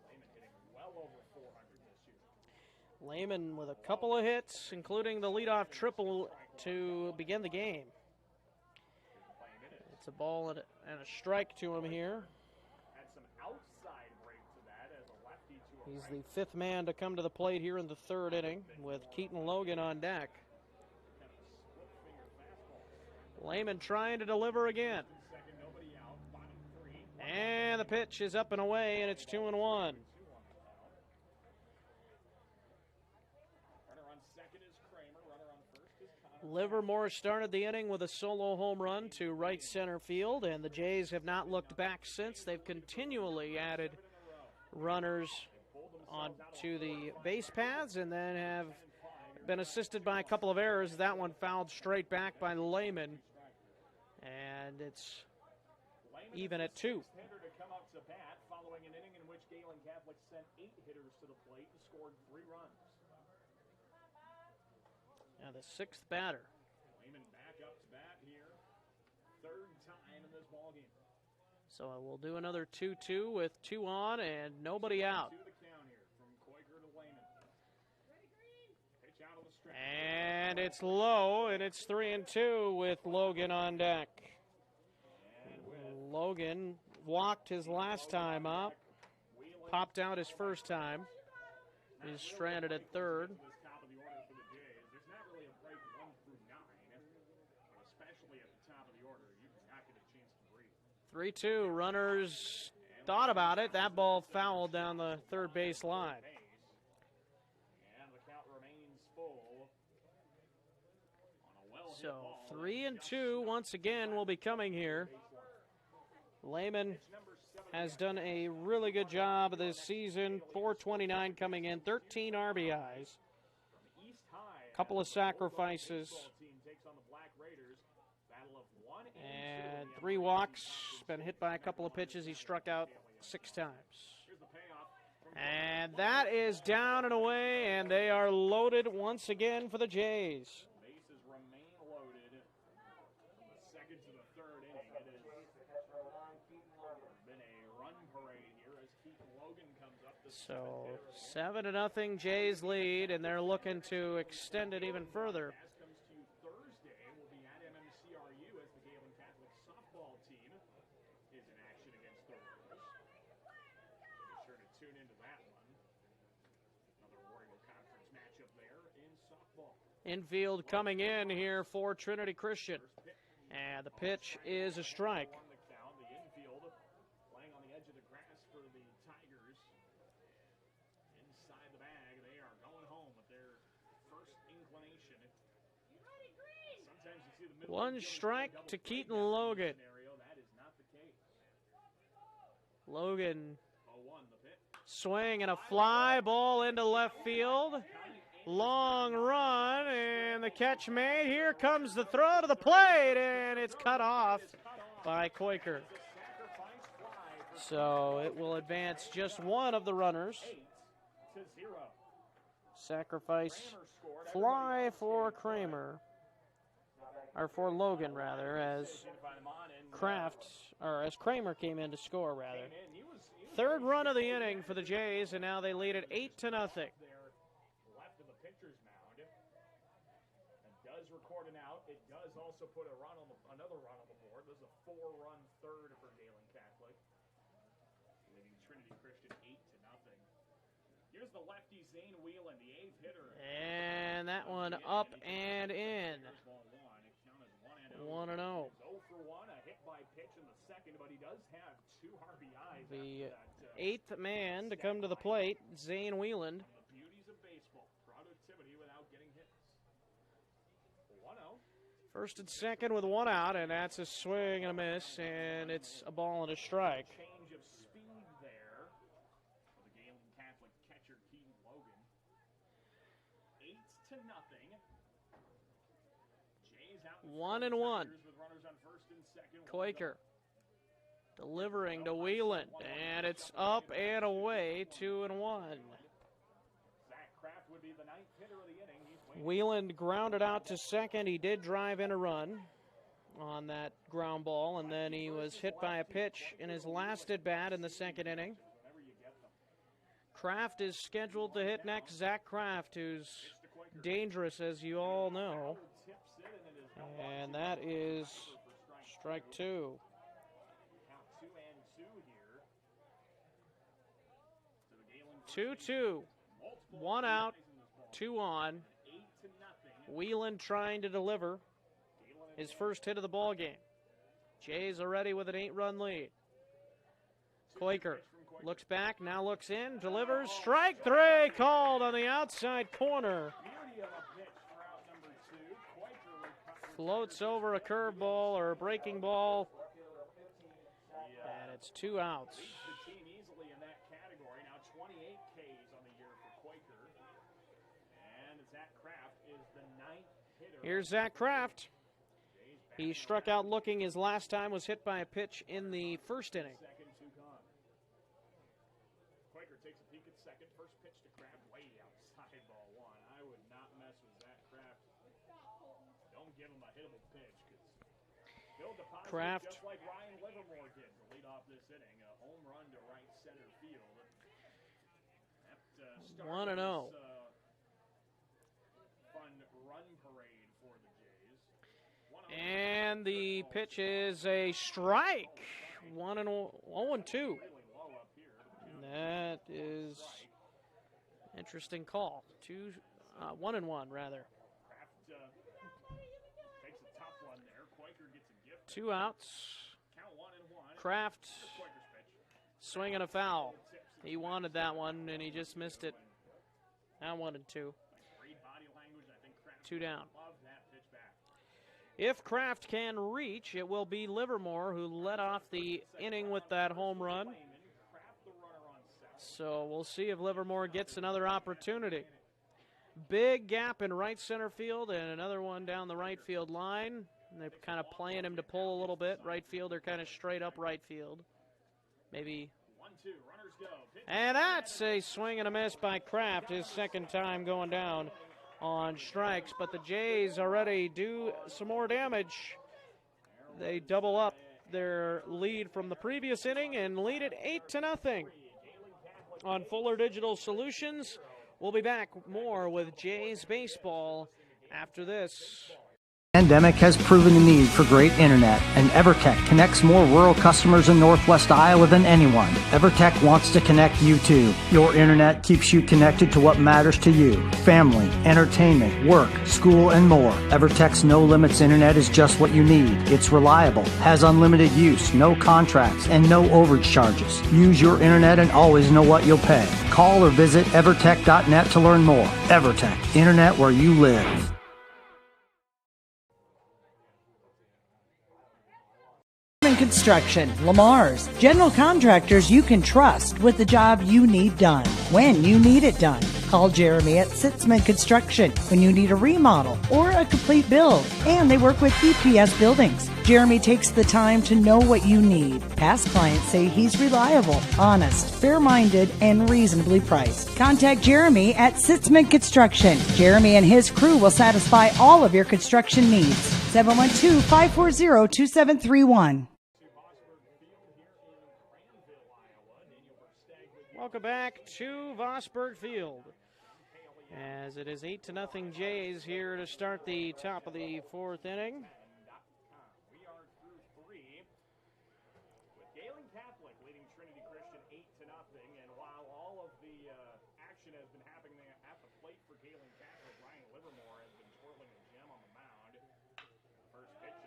Lehman hitting well over 400 this year. Lehman with a couple of hits, including the leadoff triple to begin the game. It's a ball and a strike to him here. Had some outside break to that as a lefty to a He's the 5th man to come to the plate here in the third inning with Keaton Logan on deck. Lehman trying to deliver again. And the pitch is up and away, and it's 2-1. Livermore started the inning with a solo home run to right center field, and the Jays have not looked back since. They've continually added runners onto the base paths and then have been assisted by a couple of errors. That one fouled straight back by Lehman, and it's even at 2. Hitter to come up to bat following an inning in which Gehlen Catholic sent 8 hitters to the plate and scored 3 runs. Now the 6th batter. Lehman back up to bat here. 3rd time in this ballgame. So we'll do another 2-2 with 2 on and nobody out. 2 to the count here from Quaker to Lehman. Pitch out of the stretch. And it's low, and it's 3-2 with Logan on deck. Logan walked his last time up, popped out his first time. He's stranded at third. There's not really a break 1 through 9, but especially at the top of the order, you do not get a chance to breathe. 3-2. Runners thought about it. That ball fouled down the third base line. And the count remains full. So 3-2 once again will be coming here. Lehman has done a really good job this season. 429 coming in, 13 RBIs, a couple of sacrifices, and 3 walks. Been hit by a couple of pitches. He struck out 6 times. And that is down and away, and they are loaded once again for the Jays. Bases remain loaded from the second to the third inning. It has been a run parade here as Keaton Logan comes up. So 7-0 Jays lead, and they're looking to extend it even further. Comes to you Thursday. We'll be at MMCRU as the Gehlen Catholic softball team is in action against the Royals. Be sure to tune into that one. Another Warrior Conference matchup there in softball. Infield coming in here for Trinity Christian. And the pitch is a strike. The infield playing on the edge of the grass for the Tigers. Inside the bag, they are going home with their first inclination. Sometimes you see the middle 1 strike to Keaton Logan. scenario. That is not the case. Logan 0-1 the pitch. swing and a fly ball into left field. Long run, and the catch made. Here comes the throw to the plate, and it's cut off by Quaker. So it will advance just one of the runners. 8-0. Sacrifice fly for Kramer, or for Logan rather, as as Kramer came in to score rather. Third run of the inning for the Jays, and now they lead it 8-0. Left of the pitcher's mound. It does record an out. It does also put another run on the board. This is a 4-run third for Gehlen Catholic. Christian 8-0. Here's the lefty Zane Whelan, the 8th hitter. And that one up and in. 1-0. 0 for 1, a hit by pitch in the second, but he does have 2 RBIs. The 8th man to come to the plate, Zane Whelan. The beauties of baseball, productivity without getting hits. 1-0. First and second with 1 out, and that's a swing and a miss, and it's a ball and a strike. Change of speed there for the Gehlen Catholic catcher, Keaton Logan. 8-0. Jays out 1-1. with runners on first and second. Quaker delivering to Whelan, and it's up and away, 2-1. Zach Kraft would be the 9th hitter of the inning. He's Whelan grounded out to second. He did drive in a run on that ground ball, and then he was hit by a pitch in his last at-bat in the second inning. Kraft is scheduled to hit next. Zach Kraft, who's dangerous, as you all know. And that is strike 2. Count 2-2 here. 2-2. 1 out, 2 on. Whelan trying to deliver his first hit of the ball game. Jays already with an 8-run lead. Quaker looks back, now looks in, delivers. Strike 3 called on the outside corner. Floats over a curveball or a breaking ball. And it's 2 outs. Here's Zach Kraft. He struck out looking. His last time was hit by a pitch in the first inning. Quaker takes a peek at second. First pitch to Kraft, way outside, ball 1. I would not mess with Zach Kraft. Don't give him a hittable pitch, because he'll deposit Kraft, just like Ryan Livermore did to lead off this inning. A home run to right center field. 1-0. Fun run parade for the Jays. And the pitch is a strike. 0-2. That is interesting call. 1-1 rather. Kraft takes a tough one there. Quaker gets a gift. 2 outs. Count 1-1. Kraft Quaker's pitch. swinging a foul. He wanted that one and he just missed it. Now 1-2. Great body language. I think Kraft 2 down. loved that pitch back. If Kraft can reach, it will be Livermore who led off the inning with that home run. Kraft the runner on second. So we'll see if Livermore gets another opportunity. Big gap in right center field and another one down the right field line. And they're kind of playing him to pull a little bit. Right field, they're kind of straight up right field. Maybe. 1-2, runners go. Pitch. And that's a swing and a miss by Kraft, his second time going down on strikes. But the Jays already do some more damage. They double up their lead from the previous inning and lead it 8-0 on Fuller Digital Solutions. We'll be back more with Jays baseball after this. The pandemic has proven the need for great internet, and EverTech connects more rural customers in Northwest Iowa than anyone. EverTech wants to connect you too. Your internet keeps you connected to what matters to you: family, entertainment, work, school, and more. EverTech's no limits internet is just what you need. It's reliable, has unlimited use, no contracts, and no overage charges. Use your internet and always know what you'll pay. Call or visit evertech.net to learn more. EverTech, internet where you live. Construction, Lamar's, general contractors you can trust with the job you need done, when you need it done. Call Jeremy at Sitzman Construction when you need a remodel or a complete build. And they work with EPS buildings. Jeremy takes the time to know what you need. Past clients say he's reliable, honest, fair-minded, and reasonably priced. Contact Jeremy at Sitzman Construction. Jeremy and his crew will satisfy all of your construction needs. 712-540-2731. Welcome back to Vosburgh Field, as it is 8-0 Jays here to start the top of the fourth inning. We are through 3 with Gehlen Catholic leading Trinity Christian 8-0, and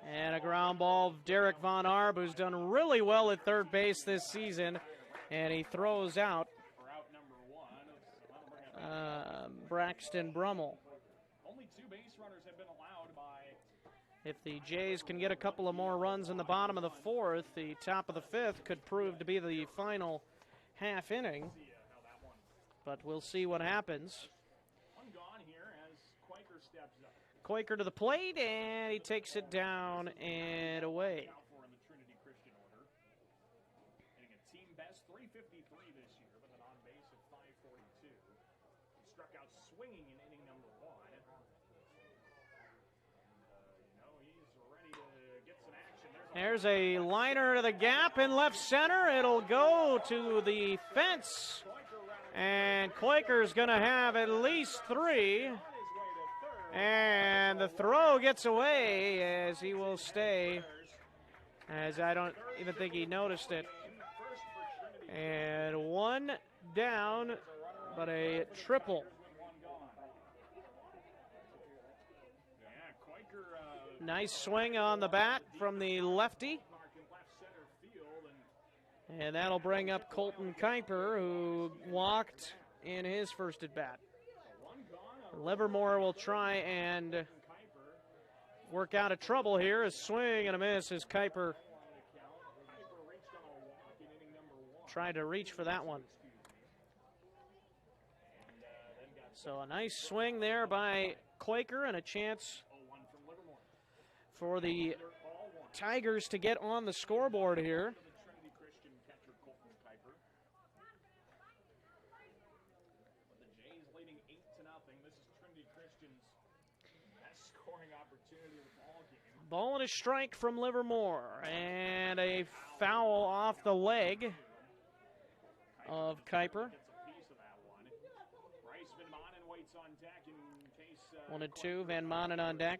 And a ground ball of Derek Von Arb, who's done really well at third base this season. And he throws out Braxton Brummel. Only 2 base runners have been allowed by. If the Jays can get a couple of more runs in the bottom of the fourth, the top of the fifth could prove to be the final half inning. But we'll see what happens. One gone here as Quaker steps up. Quaker to the plate, and he takes it down and away. For in the Trinity Christian order. Hitting a team best 353 this year with an on base of 542. He struck out swinging in inning number 1. And, he's ready to get some action. There's a liner to the gap in left center. It'll go to the fence. And Quaker's going to have at least 3. And the throw gets away as he will stay, as I don't even think he noticed it. And 1 down, but a triple. Nice swing on the bat from the lefty. And that'll bring up Colton Kuiper, who walked in his first at bat. Livermore will try and work out of trouble here. A swing and a miss as Kuiper tried to reach for that one. So a nice swing there by Quaker and a chance for the Tigers to get on the scoreboard here. Ball and a strike from Livermore, and a foul off the leg of Kuiper. 1-2, Van Manen on deck.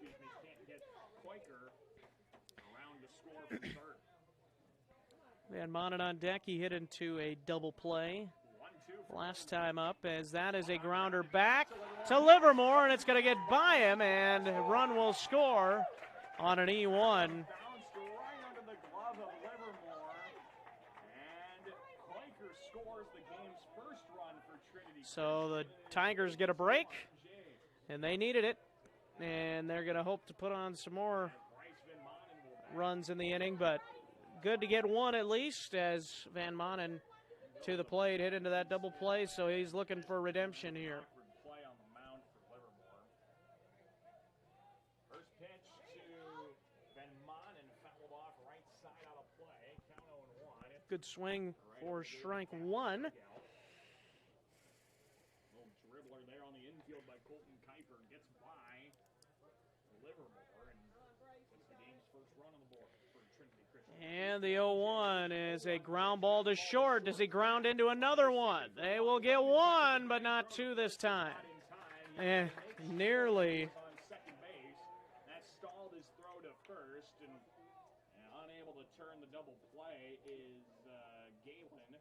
Van Manen on deck, he hit into a double play last time up, as that is a grounder back to Livermore, and it's going to get by him, and a run will score on an E1. So the Tigers get a break, and they needed it, and they're going to hope to put on some more runs in the inning, but good to get 1 at least, as Van Manen to the plate, hit into that double play, so he's looking for redemption here. Good swing for strike 1. Little dribbler there on the infield by Colton Kuiper, gets by Livermore and gets the game's first run on the board for Trinity Christian. And the 0-1 is a ground ball to short. Does he ground into another one? They will get 1, but not 2 this time. And nearly. That stalled his throw to first, and unable to turn the double play is Gehlen.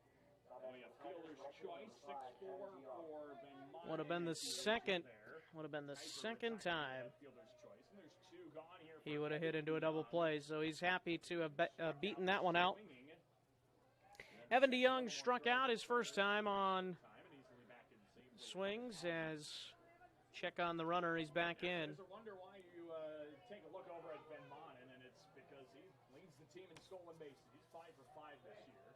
A fielder's choice, 6-4 for Ben Manen. Would have been the second time he would have hit into a double play, so he's happy to have beaten that one out. Evan DeYoung struck out his first time on swings, as check on the runner, he's back in. There's a wonder why you take a look over at Ben Manen, and it's because he leads the team in stolen bases. He's 5 for 5 this year.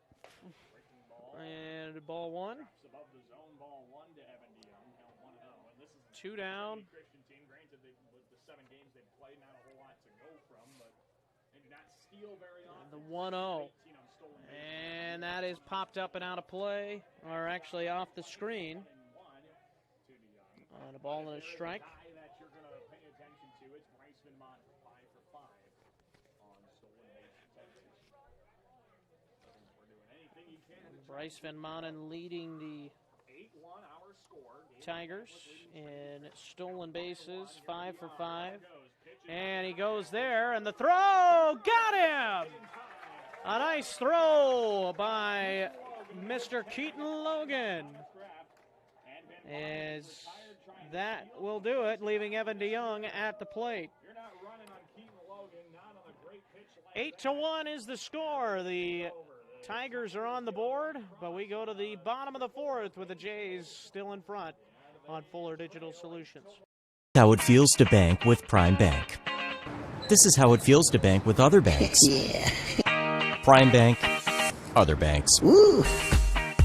And ball 1. Above the zone, ball 1 to Evan DeYoung, count 1-0. And this is 2 down. Christian team. Granted, with the 7 games they've played, not a whole lot to go from, but they do not steal very often. The 1-0. And that is popped up and out of play, or actually off the screen. On a ball and a strike. That you're going to pay attention to, it's Bryce Van Manen, 5 for 5 on stolen base attempts. We're doing anything he can. Bryce Van Manen leading the 8-1 our score. Tigers in stolen bases, 5 for 5. And he goes there, and the throw got him! A nice throw by Mr. Keaton Logan. As that will do it, leaving Evan DeYoung at the plate. 8-1 is the score. The Tigers are on the board, but we go to the bottom of the fourth with the Jays still in front on Fuller Digital Solutions. How it feels to bank with Prime Bank. This is how it feels to bank with other banks. Prime Bank, other banks. Ooh.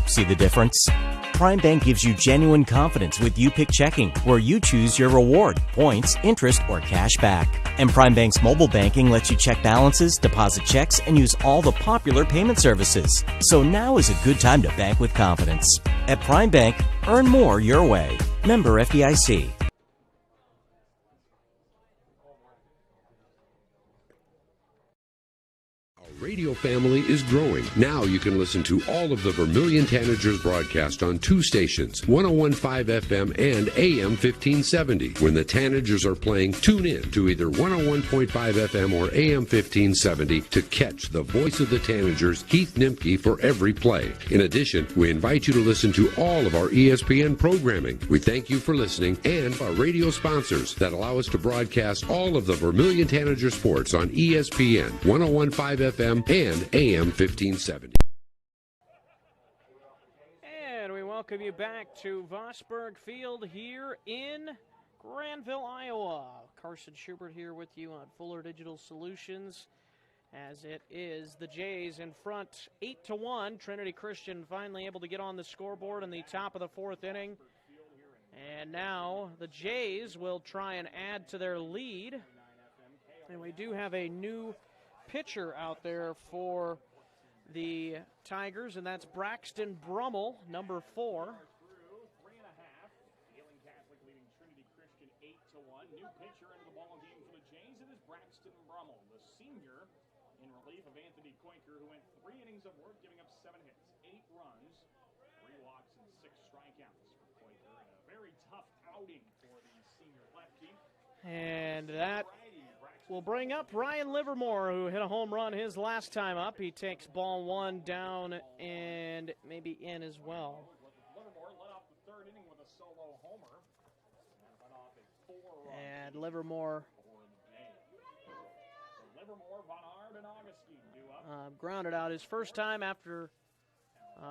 See the difference? Prime Bank gives you genuine confidence with You-Pick Checking, where you choose your reward, points, interest, or cash back. And Prime Bank's mobile banking lets you check balances, deposit checks, and use all the popular payment services. So now is a good time to bank with confidence. At Prime Bank, earn more your way. Member FDIC. Radio family is growing. Now you can listen to all of the Vermilion Tanagers broadcast on two stations, 101.5 FM and AM 1570. When the Tanagers are playing, tune in to either 101.5 FM or AM 1570 to catch the voice of the Tanagers, Keith Nimke, for every play. In addition, we invite you to listen to all of our ESPN programming. We thank you for listening and our radio sponsors that allow us to broadcast all of the Vermilion Tanager sports on ESPN, 101.5 FM and AM 1570. And we welcome you back to Vosburgh Field here in Granville, Iowa. Carson Schubert here with you on Fuller Digital Solutions, as it is the Jays in front 8-1. Trinity Christian finally able to get on the scoreboard in the top of the fourth inning. And now the Jays will try and add to their lead. And we do have a new pitcher out there for the Tigers, and that's Braxton Brummel, number 4. Gehlen Catholic leading Trinity Christian 8-1. New pitcher into the ball game for the Jays. It is Braxton Brummel, the senior, in relief of Anthony Koinker, who went 3 innings of work, giving up 7 hits, 8 runs, 3 walks, and 6 strikeouts for Koinker. And a very tough outing for the senior lefty. And that will bring up Ryan Livermore, who hit a home run his last time up. He takes ball 1 down and maybe in as well. Livermore led off the 3rd inning with a solo homer. And led off a 4-run. And Livermore Livermore, Von Arb, and Augustine do up. grounded out his first time after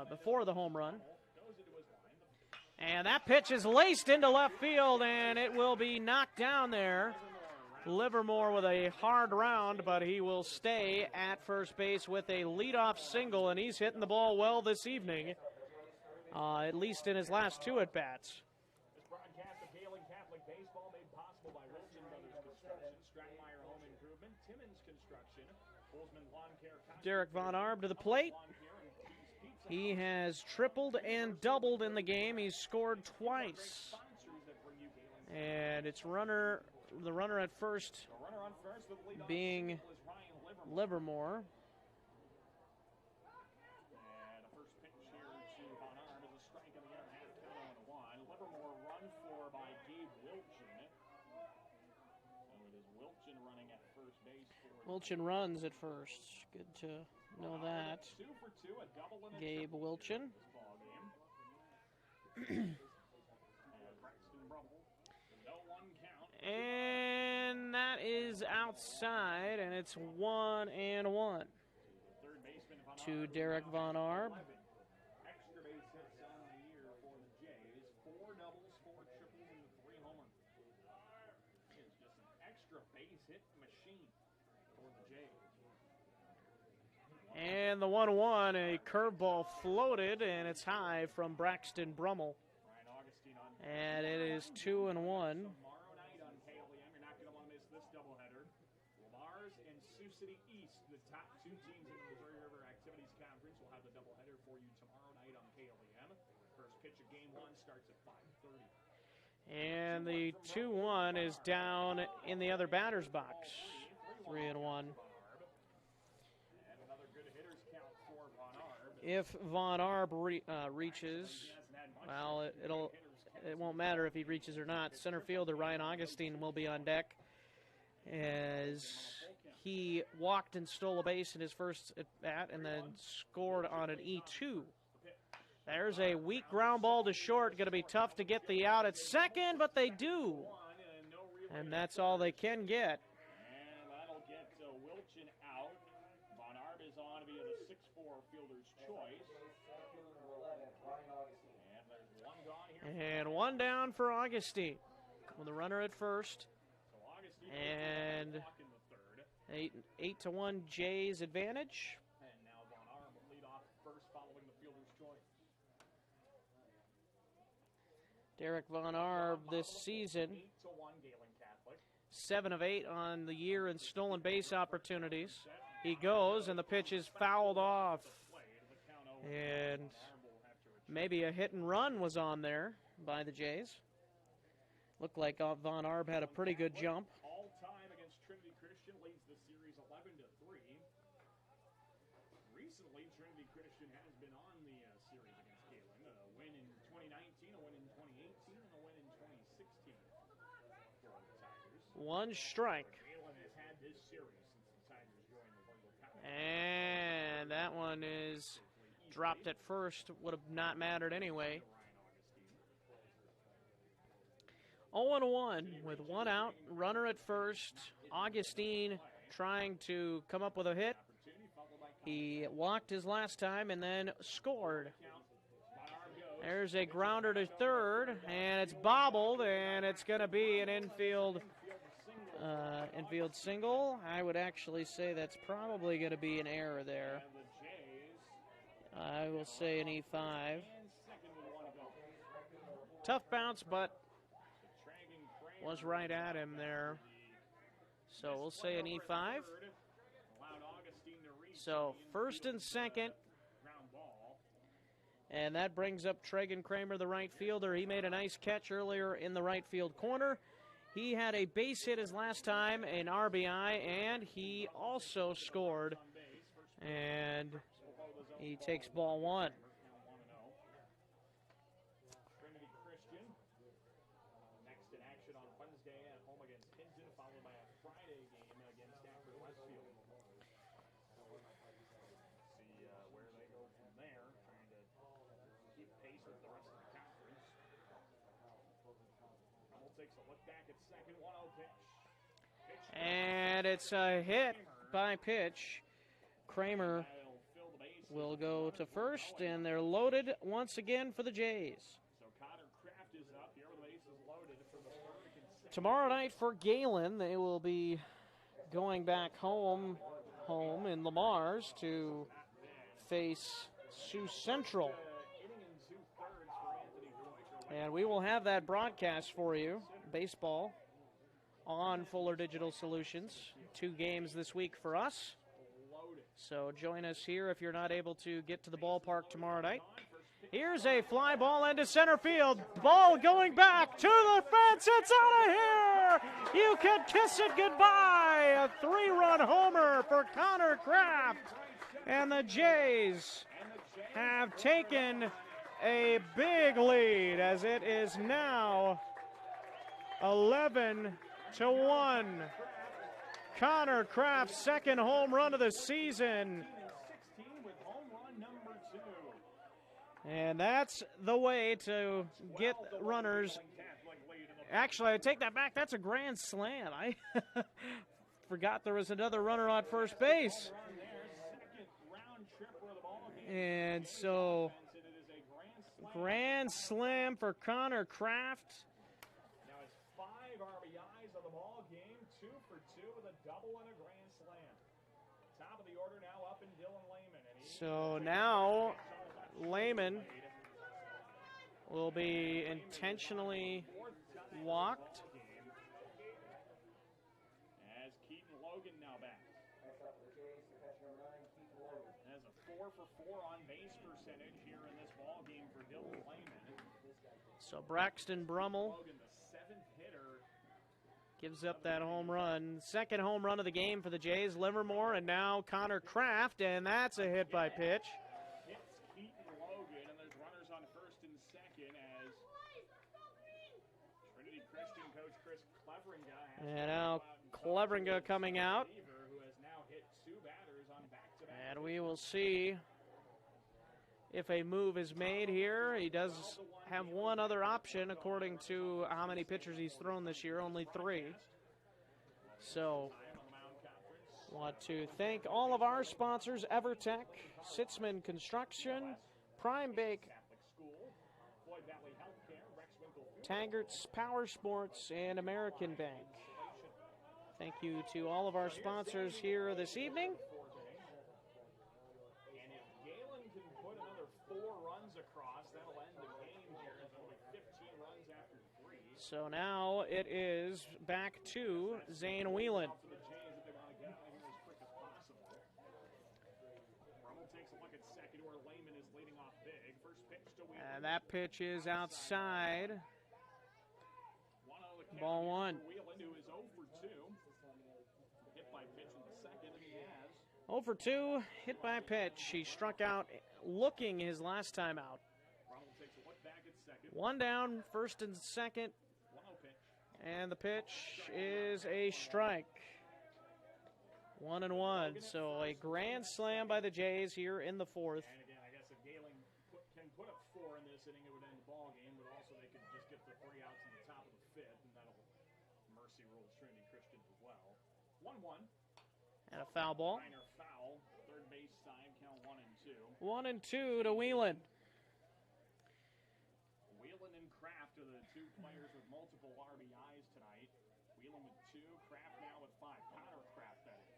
before the home run. And that pitch is laced into left field, and it will be knocked down there. Livermore with a hard round, but he will stay at first base with a leadoff single, and he's hitting the ball well this evening, at least in his last 2 at-bats. This broadcast of Gehlen Catholic Baseball made possible by Wilson Brothers Construction, Stratmeyer Home Improvement, Timmons Construction, Holzman Lawn Care. Derek Von Arb to the plate. He has tripled and doubled in the game. He's scored twice. And it's the runner at first being Livermore. And a first pitch here to Von Arb is a strike in the air, half count on 1. Livermore run for by Gabe Wilchin. So it is Wilchin running at first base for Wilchin runs at first. Good to know that. 2 for 2, a double in the Gabe Wilchin. ball game. Braxton Brummel, no 1 count. And that is outside, and it's 1-1 Third baseman Von to Arb, Derek Von Arb. extra base hits on the year for the Jays. 4 doubles, 4 triples, and 3 homers. It's just an extra base hit machine for the Jays. And the 1-1, a curveball floated, and it's high from Braxton Brummel. Ryan Augustine on And it is 2-1. tomorrow night on KLEM. You're not going to want to miss this doubleheader. Lamar's and Sioux City East, the top 2 teams in the Missouri River Activities Conference, will have the doubleheader for you tomorrow night on KLEM. First pitch of game 1 starts at 5:30. And the 2-1 is down in the other batter's box. 3-1. If Von Arb reaches, well, it won't matter if he reaches or not. Center fielder Ryan Augustine will be on deck, as he walked and stole a base in his first at bat and then scored on an E2. There's a weak ground ball to short. Going to be tough to get the out at second, but they do. And that's all they can get. And that'll get Wilchin out. for fielder's choice. And there's one gone here. And one down for Augustine with a runner at first. So Augustine And walk in the third. 8-1 Jays advantage. And now Von Arm will lead off first following the fielder's choice. Derek Von Arb this season, 8-1 Gehlen Catholic. 7 of 8 on the year in stolen base opportunities. He goes, and the pitch is fouled off. And maybe a hit and run was on there by the Jays. Looked like Von Arb had a pretty good jump. All time against Trinity Christian leads the series 11-3. Recently, Trinity Christian has been on the series against Gehlen. A win in 2019, a win in 2018, and a win in 2016 for the Tigers. One strike. Gehlen has had this series since the Tigers joined the Lingle Cup. And that one is dropped at first. Would have not mattered anyway. 0-1 with one out, runner at first. Augustine trying to come up with a hit. He walked his last time and then scored. There's a grounder to third, and it's bobbled, and it's going to be an infield single. I would actually say that's probably going to be an error there. I will say an E5. Tough bounce, but was right at him there. So we'll say an E5. So first and second. And that brings up Tragan Kramer, the right fielder. He made a nice catch earlier in the right field corner. He had a base hit his last time, an RBI, and he also scored. And he takes ball one. Trinity Christian next in action on Wednesday at home against Hinton, followed by a Friday game against Stafford Westfield. See where they go from there, trying to keep pace with the rest of the conference. Rummel takes a look back at second, 1-0 pitch. And it's a hit by pitch. Kramer will go to first, and they're loaded once again for the Jays. So Connor Kraft is up here with the bases loaded for the third consecutive. Tomorrow night for Gehlen, they will be going back home in Lamar's to face Sioux Central. And we will have that broadcast for you, baseball, on Fuller Digital Solutions. 2 games this week for us. So join us here if you're not able to get to the ballpark tomorrow night. Here's a fly ball into center field. Ball going back to the fence. It's out of here. You can kiss it goodbye. A 3-run homer for Connor Kraft. And the Jays have taken a big lead as it is now 11-1. Connor Kraft's second home run of the season. And that's the way to get runners. Actually, I take that back. That's a grand slam. I forgot there was another runner on first base. And so, grand slam for Connor Kraft. Now it's 5 RBIs of the ball game. 2 for 2 with a double and a grand slam. Top of the order now up in Dylan Lehman. So now Lehman will be intentionally walked. As Keaton Logan now back. Has a 4 for 4 on base percentage here in this ball game for Dylan Lehman. So Braxton Brummel Logan, the 7th hitter. gives up that home run. Second home run of the game for the Jays. Livermore and now Connor Kraft, and that's a hit by pitch. Hits Keaton Logan, and there's runners on first and second as Trinity Christian coach Chris Cleveringa has And now Cleveringa coming out. who has now hit 2 batters on back-to-back. And we will see if a move is made here. He does have one other option according to how many pitchers he's thrown this year, only 3. So Want to thank all of our sponsors, EverTech, Sitzman Construction, Prime Bake, Taggart's Power Sports, and American Bank. Thank you to all of our sponsors here this evening. And if Gehlen can put another 4 runs across, that'll end the game here. It's only 15 runs after 3. So now it is back to Zane Whelan. And that pitch is outside. Ball 1. 0 for 2, hit by pitch. He struck out looking his last time out. 1 down, first and second. And the pitch is a strike. 1-1. So a grand slam by the Jays here in the 4th. And again, I guess if Gehlen can put up 4 in this inning, it would end the ball game. But also they could just get the 3 outs in the top of the 5th, and that'll mercy rule Trinity Christian as well. 1-1. And a foul ball. Minor foul. Third base side, count 1-2. 1-2 to Whelan. Whelan and Kraft are the 2 players with multiple RBIs tonight. Whelan with 2, Kraft now with 5. Connor Kraft, that is.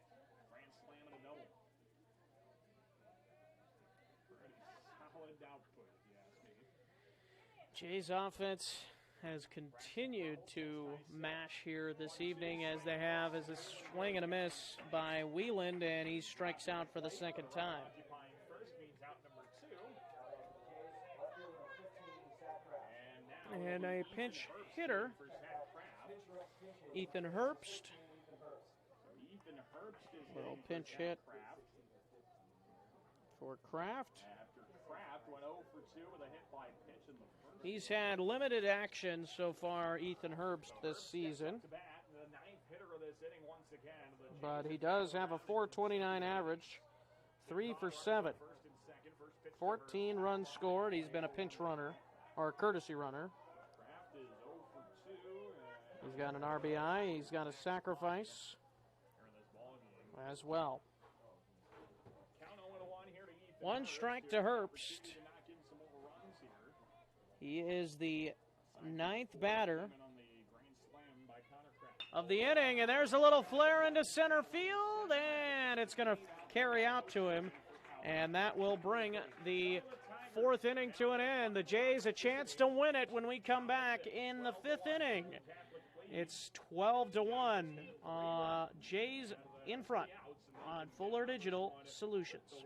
Grand slam and a double. Pretty solid output, if you ask me. Jays offense has continued to mash here this evening, as they have as a swing and a miss by Whelan, and he strikes out for the second time. And a pinch hitter, Ethan Herbst. Little pinch hit for Kraft. He's had limited action so far, Ethan Herbst, this season. But he does have a .429 average, 3 for 7. 14 runs scored. He's been a pinch runner, or a courtesy runner. He's got an RBI. He's got a sacrifice as well. 1 strike to Herbst. He is the 9th batter of the inning, and there's a little flare into center field, and it's going to carry out to him, and that will bring the 4th inning to an end. The Jays a chance to win it when we come back in the 5th inning. It's 12-1. Jays in front on Fuller Digital Solutions.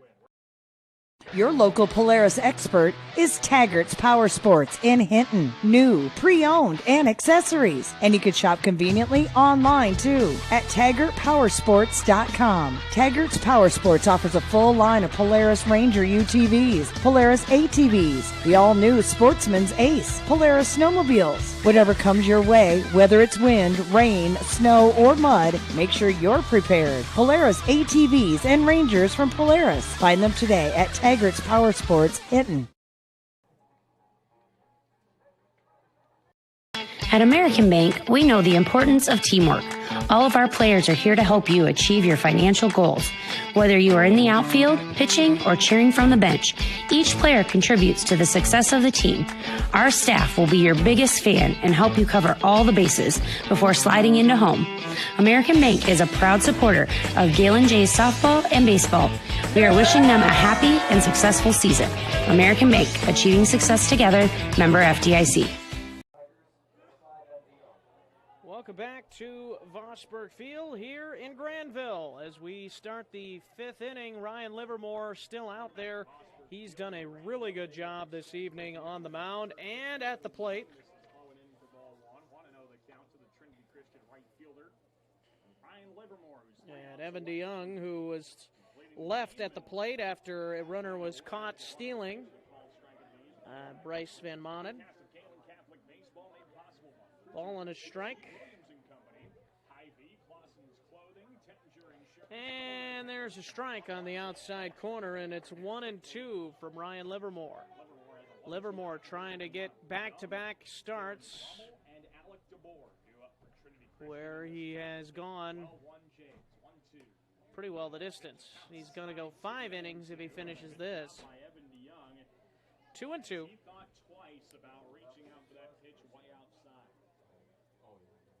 Your local Polaris expert is Taggart's Power Sports in Hinton. New, pre-owned, and accessories. And you can shop conveniently online too at TaggartPowersports.com. Taggart's Power Sports offers a full line of Polaris Ranger UTVs, Polaris ATVs, the all-new Sportsman's Ace, Polaris snowmobiles. Whatever comes your way, whether it's wind, rain, snow, or mud, make sure you're prepared. Polaris ATVs and Rangers from Polaris. Find them today at Taggart's Power Sports, Hinton. At American Bank, we know the importance of teamwork. All of our players are here to help you achieve your financial goals. Whether you are in the outfield, pitching, or cheering from the bench, each player contributes to the success of the team. Our staff will be your biggest fan and help you cover all the bases before sliding into home. American Bank is a proud supporter of Gehlen Jays softball and baseball. We are wishing them a happy and successful season. American Bank, achieving success together, member FDIC. Welcome back to Vosburgh Field here in Granville as we start the 5th inning. Ryan Livermore still out there. He's done a really good job this evening on the mound and at the plate. And Evan DeYoung, who was left at the plate after a runner was caught stealing. Bryce Van Manen. Ball and a strike. And there's a strike on the outside corner, and it's 1-2 from Ryan Livermore. Livermore trying to get back-to-back starts where he has gone pretty well the distance. He's going to go 5 innings if he finishes this. 2-2. He thought twice about reaching out for that pitch way outside.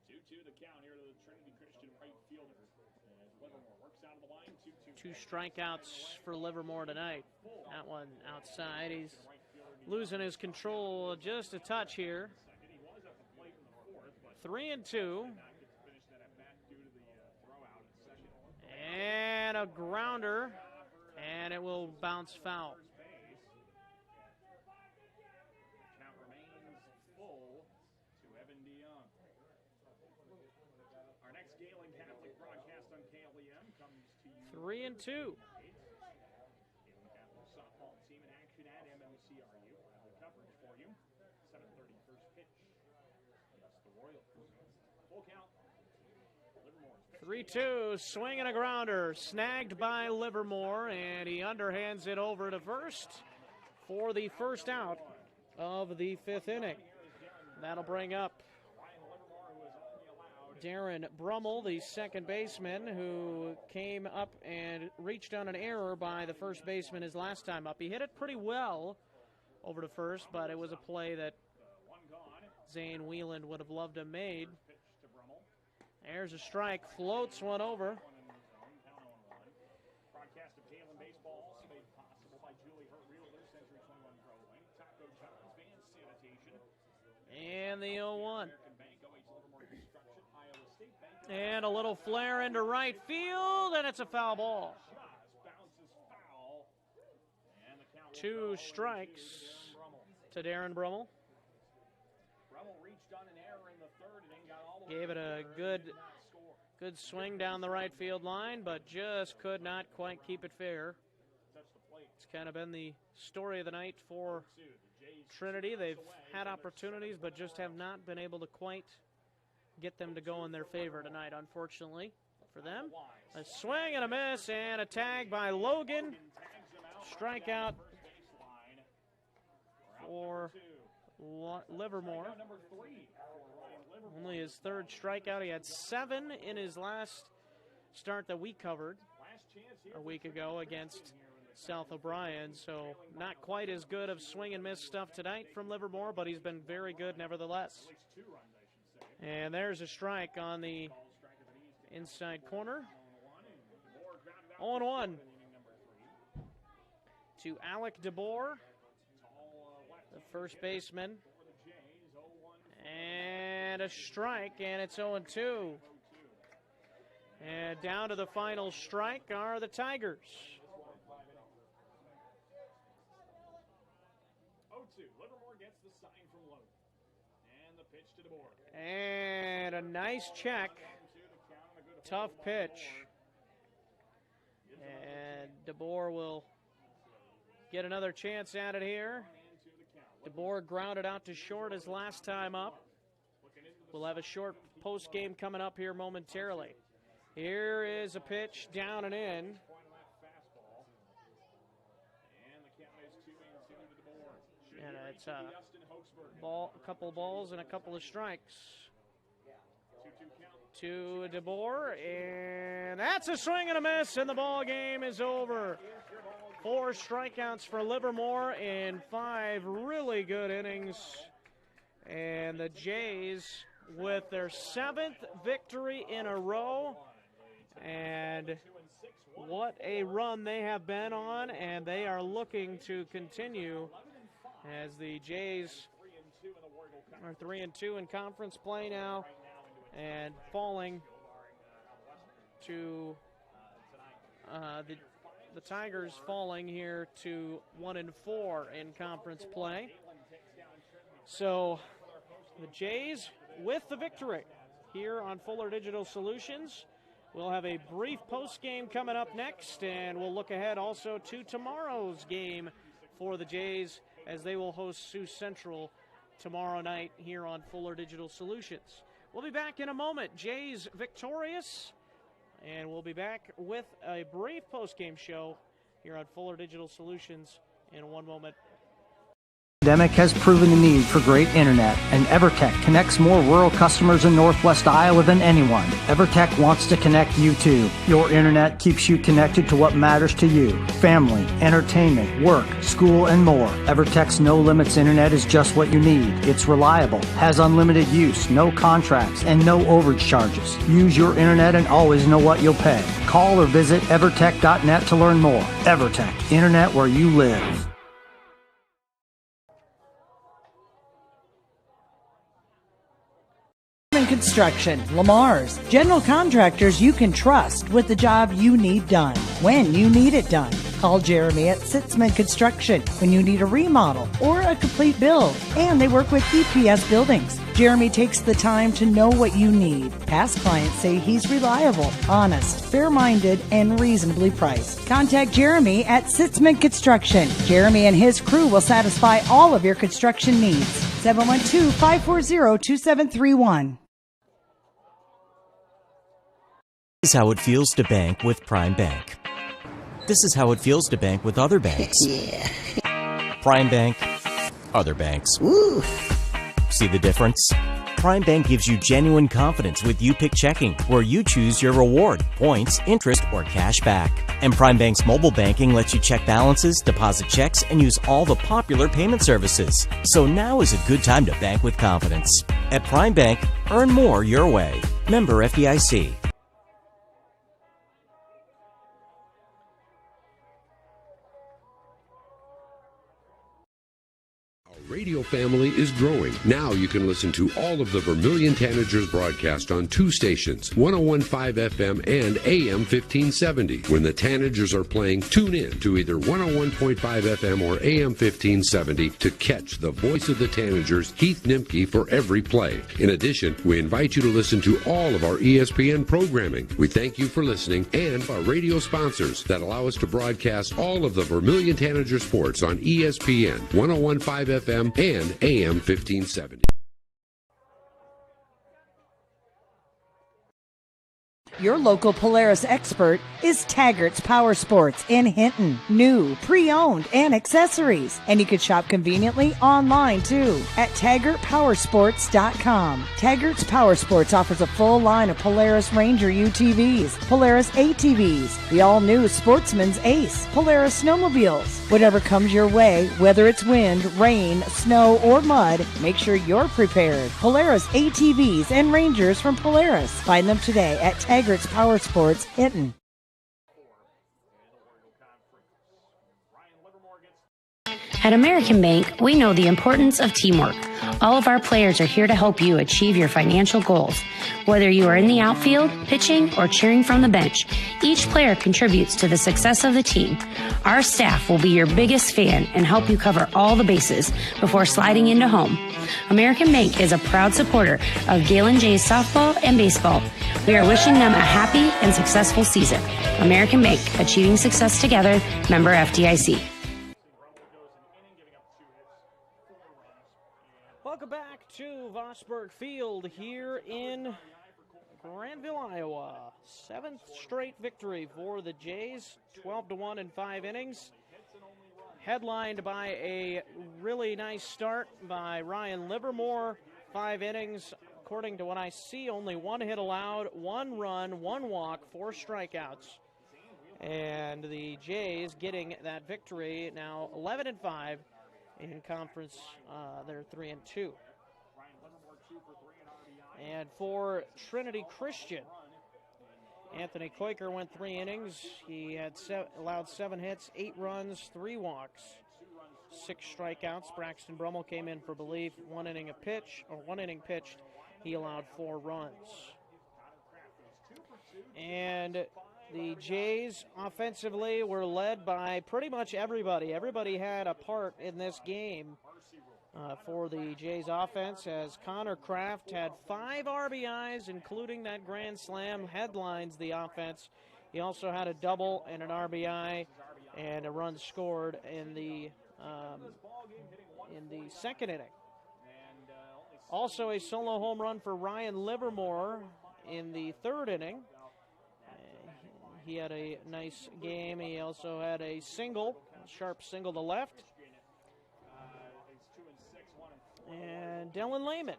2-2 the count here to the Trinity Christian right fielder. As Livermore works out of the line, 2-2. 2 strikeouts for Livermore tonight. That one outside. He's losing his control just a touch here. 3-2. And a grounder, and it will bounce foul. Count remains full to Evan DeYoung. Our next Gehlen Catholic broadcast on KLEM comes to you. 3-2. Gehlen Catholic softball team in action at MMCRU. The coverage for you. 7:30 first pitch. Against the Royals. Full count. 3-2, swing and a grounder, snagged by Livermore, and he underhands it over to first for the first out of the 5th inning. That'll bring up Darren Brummel, the second baseman, who came up and reached on an error by the first baseman his last time up. He hit it pretty well over to first, but it was a play that Zane Wieland would have loved to have made. There's a strike, floats one over. Broadcast of Gehlen baseball also made possible by Julie Hurt Realtor, Century 21 Growing, Taco John's Van Sanitation, And the 0-1. American Bank, OH Livermore Construction, Iowa State Bank. And a little flare into right field, and it's a foul ball. Just bounces foul. And the count 2 strikes to Darren Brummel. Brummel reached on an error in the 3rd and then got all the way. Gave it a good swing down the right field line, but just could not quite keep it fair. It's kind of been the story of the night for Trinity. They've had opportunities, but just have not been able to quite get them to go in their favor tonight, unfortunately for them. A swing and a miss, and a tag by Logan. Strikeout for Livermore. Only his 3rd strikeout. He had 7 in his last start that we covered a week ago against South O'Brien, so not quite as good of swing and miss stuff tonight from Livermore, but he's been very good nevertheless. And there's a strike on the inside corner. 0-1 to Alec DeBoer, the first baseman. And a strike, and it's 0-2. And down to the final strike are the Tigers. 0-2. Livermore gets the sign from Logan. And the pitch to DeBoer. And a nice check. Tough pitch. And DeBoer will get another chance at it here. DeBoer grounded out to short his last time up. We'll have a short post game coming up here momentarily. Here is a pitch down and in. And it's a couple balls and a couple of strikes to DeBoer, and that's a swing and a miss, and the ball game is over. 4 strikeouts for Livermore in 5 really good innings, and the Jays with their 7th victory in a row, and what a run they have been on, and they are looking to continue as the Jays are 3-2 in conference play now, and falling to the Tigers falling here to 1-4 in conference play. So the Jays with the victory here on Fuller Digital Solutions. We'll have a brief post game coming up next, and we'll look ahead also to tomorrow's game for the Jays as they will host Sioux Central tomorrow night here on Fuller Digital Solutions. We'll be back in a moment. Jays victorious, and we'll be back with a brief post-game show here on Fuller Digital Solutions in one moment. pandemic has proven the need for great internet, and EverTech connects more rural customers in Northwest Iowa than anyone. EverTech wants to connect you too. Your internet keeps you connected to what matters to you: family, entertainment, work, school, and more. EverTech's no limits internet is just what you need. It's reliable, has unlimited use, no contracts, and no overage charges. Use your internet and always know what you'll pay. Call or visit evertech.net to learn more. EverTech, internet where you live. Construction, Lamar's, general contractors you can trust with the job you need done, when you need it done. Call Jeremy at Sitzman Construction when you need a remodel or a complete build. And they work with EPS buildings. Jeremy takes the time to know what you need. Past clients say he's reliable, honest, fair-minded, and reasonably priced. Contact Jeremy at Sitzman Construction. Jeremy and his crew will satisfy all of your construction needs. 712-540-2731. This is how it feels to bank with Prime Bank. This is how it feels to bank with other banks. Prime Bank, other banks. Woo. See the difference? Prime Bank gives you genuine confidence with YouPick Checking, where you choose your reward, points, interest, or cash back. And Prime Bank's mobile banking lets you check balances, deposit checks, and use all the popular payment services. So now is a good time to bank with confidence. At Prime Bank, earn more your way. Member FDIC. Radio family is growing. Now you can listen to all of the Vermilion Tanagers broadcast on two stations, 101.5 FM and AM 1570. When the Tanagers are playing, tune in to either 101.5 FM or AM 1570 to catch the voice of the Tanagers, Keith Nimke, for every play. In addition, we invite you to listen to all of our ESPN programming. We thank you for listening and our radio sponsors that allow us to broadcast all of the Vermilion Tanager sports on ESPN, 101.5 FM and AM 1570. Your local Polaris expert is Taggart's Power Sports in Hinton. New, pre-owned, and accessories. And you can shop conveniently online too at TaggartPowersports.com. Taggart's Power Sports offers a full line of Polaris Ranger UTVs, Polaris ATVs, the all-new Sportsman's Ace, Polaris snowmobiles. Whatever comes your way, whether it's wind, rain, snow, or mud, make sure you're prepared. Polaris ATVs and Rangers from Polaris. Find them today at Taggart's Power Sports, Hinton. At American Bank, we know the importance of teamwork. All of our players are here to help you achieve your financial goals. Whether you are in the outfield, pitching, or cheering from the bench, each player contributes to the success of the team. Our staff will be your biggest fan and help you cover all the bases before sliding into home. American Bank is a proud supporter of Gehlen Jays softball and baseball. We are wishing them a happy and successful season. American Bank, achieving success together, member FDIC. Welcome back to Vosburgh Field here in Granville, Iowa. 7th straight victory for the Jays, 12-1 in 5 innings. Headlined by a really nice start by Ryan Livermore. 5 innings, according to what I see, only 1 hit allowed, 1 run, 1 walk, 4 strikeouts. And the Jays getting that victory, now 11-5 in conference. They're 3-2. And for Trinity Christian, Anthony Koiker went 3 innings. He had allowed 7 hits, 8 runs, 3 walks, 6 strikeouts. Braxton Brummel came in for relief. 1 inning pitched. He allowed 4 runs. And the Jays offensively were led by pretty much everybody. Everybody had a part in this game for the Jays offense, as Connor Kraft had 5 RBIs, including that grand slam, headlines the offense. He also had a double and an RBI and a run scored in the second inning. Also a solo home run for Ryan Livermore in the 3rd inning. He had a nice game. He also had a single, a sharp single to left. And Dylan Lehman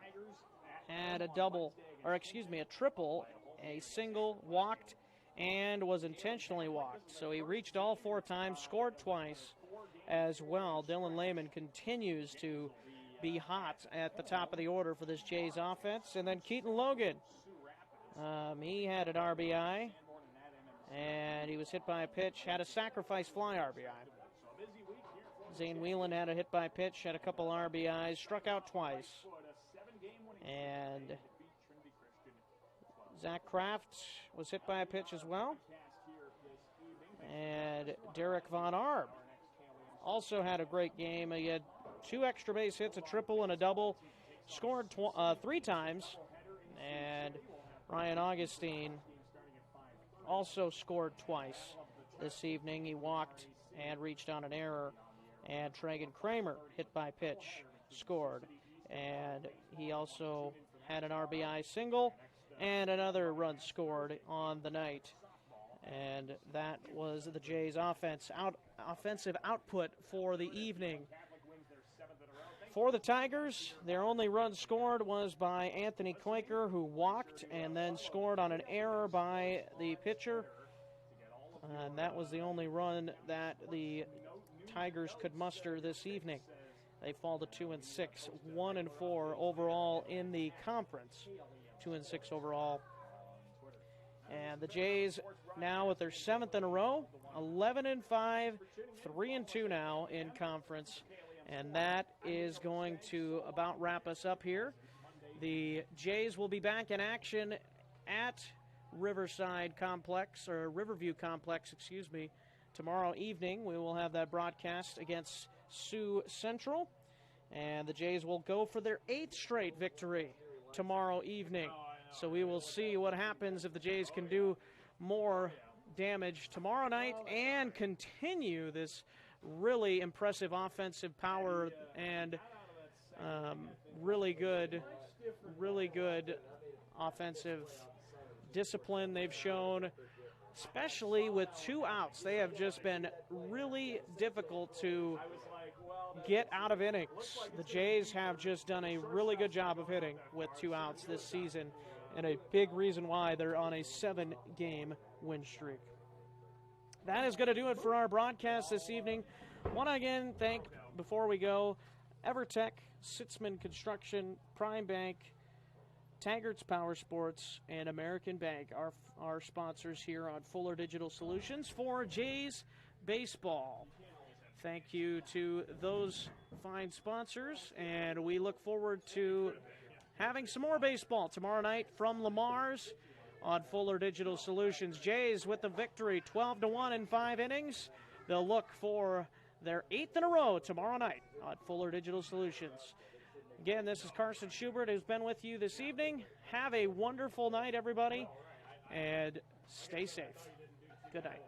had a triple, a single, walked, and was intentionally walked. So he reached all 4 times, scored twice as well. Dylan Lehman continues to be hot at the top of the order for this Jays offense. And then Keaton Logan, he had an RBI, and he was hit by a pitch, had a sacrifice fly RBI. Zane Whelan had a hit by pitch, had a couple RBIs, struck out twice. And Zach Kraft was hit by a pitch as well. And Derek Von Arb also had a great game. He had 2 extra base hits, a triple and a double, scored 3 times. And Ryan Augustine also scored twice this evening. He walked and reached on an error. And Tragan Kramer, hit by pitch, scored. And he also had an RBI single and another run scored on the night. And that was the Jays' offensive output for the evening. For the Tigers, their only run scored was by Anthony Quaker, who walked and then scored on an error by the pitcher. And that was the only run that the Tigers could muster this evening. They fall to 2-6, 1-4 overall in the conference. 2-6 overall. And the Jays now with their 7th in a row, 11-5, 3-2 now in conference. And that is going to about wrap us up here. The Jays will be back in action at Riverview Complex, tomorrow evening. We will have that broadcast against Sioux Central. And the Jays will go for their 8th straight victory tomorrow evening. So we will see what happens if the Jays can do more damage tomorrow night and continue this really impressive offensive power and really good offensive discipline they've shown, especially with 2 outs. They have just been really difficult to get out of innings. The Jays have just done a really good job of hitting with 2 outs this season, and a big reason why they're on a 7-game win streak. That is going to do it for our broadcast this evening. Want to again thank, before we go, EverTech, Sitzman Construction, Prime Bank, Taggart's Power Sports, and American Bank, our sponsors here on Fuller Digital Solutions for Jays Baseball. Thank you to those fine sponsors, and we look forward to having some more baseball tomorrow night from Lamar's on Fuller Digital Solutions. Jays with the victory, 12-1 in 5 innings. They'll look for their 8th in a row tomorrow night on Fuller Digital Solutions. Again, this is Carson Schubert who's been with you this evening. Have a wonderful night, everybody, and stay safe. Good night.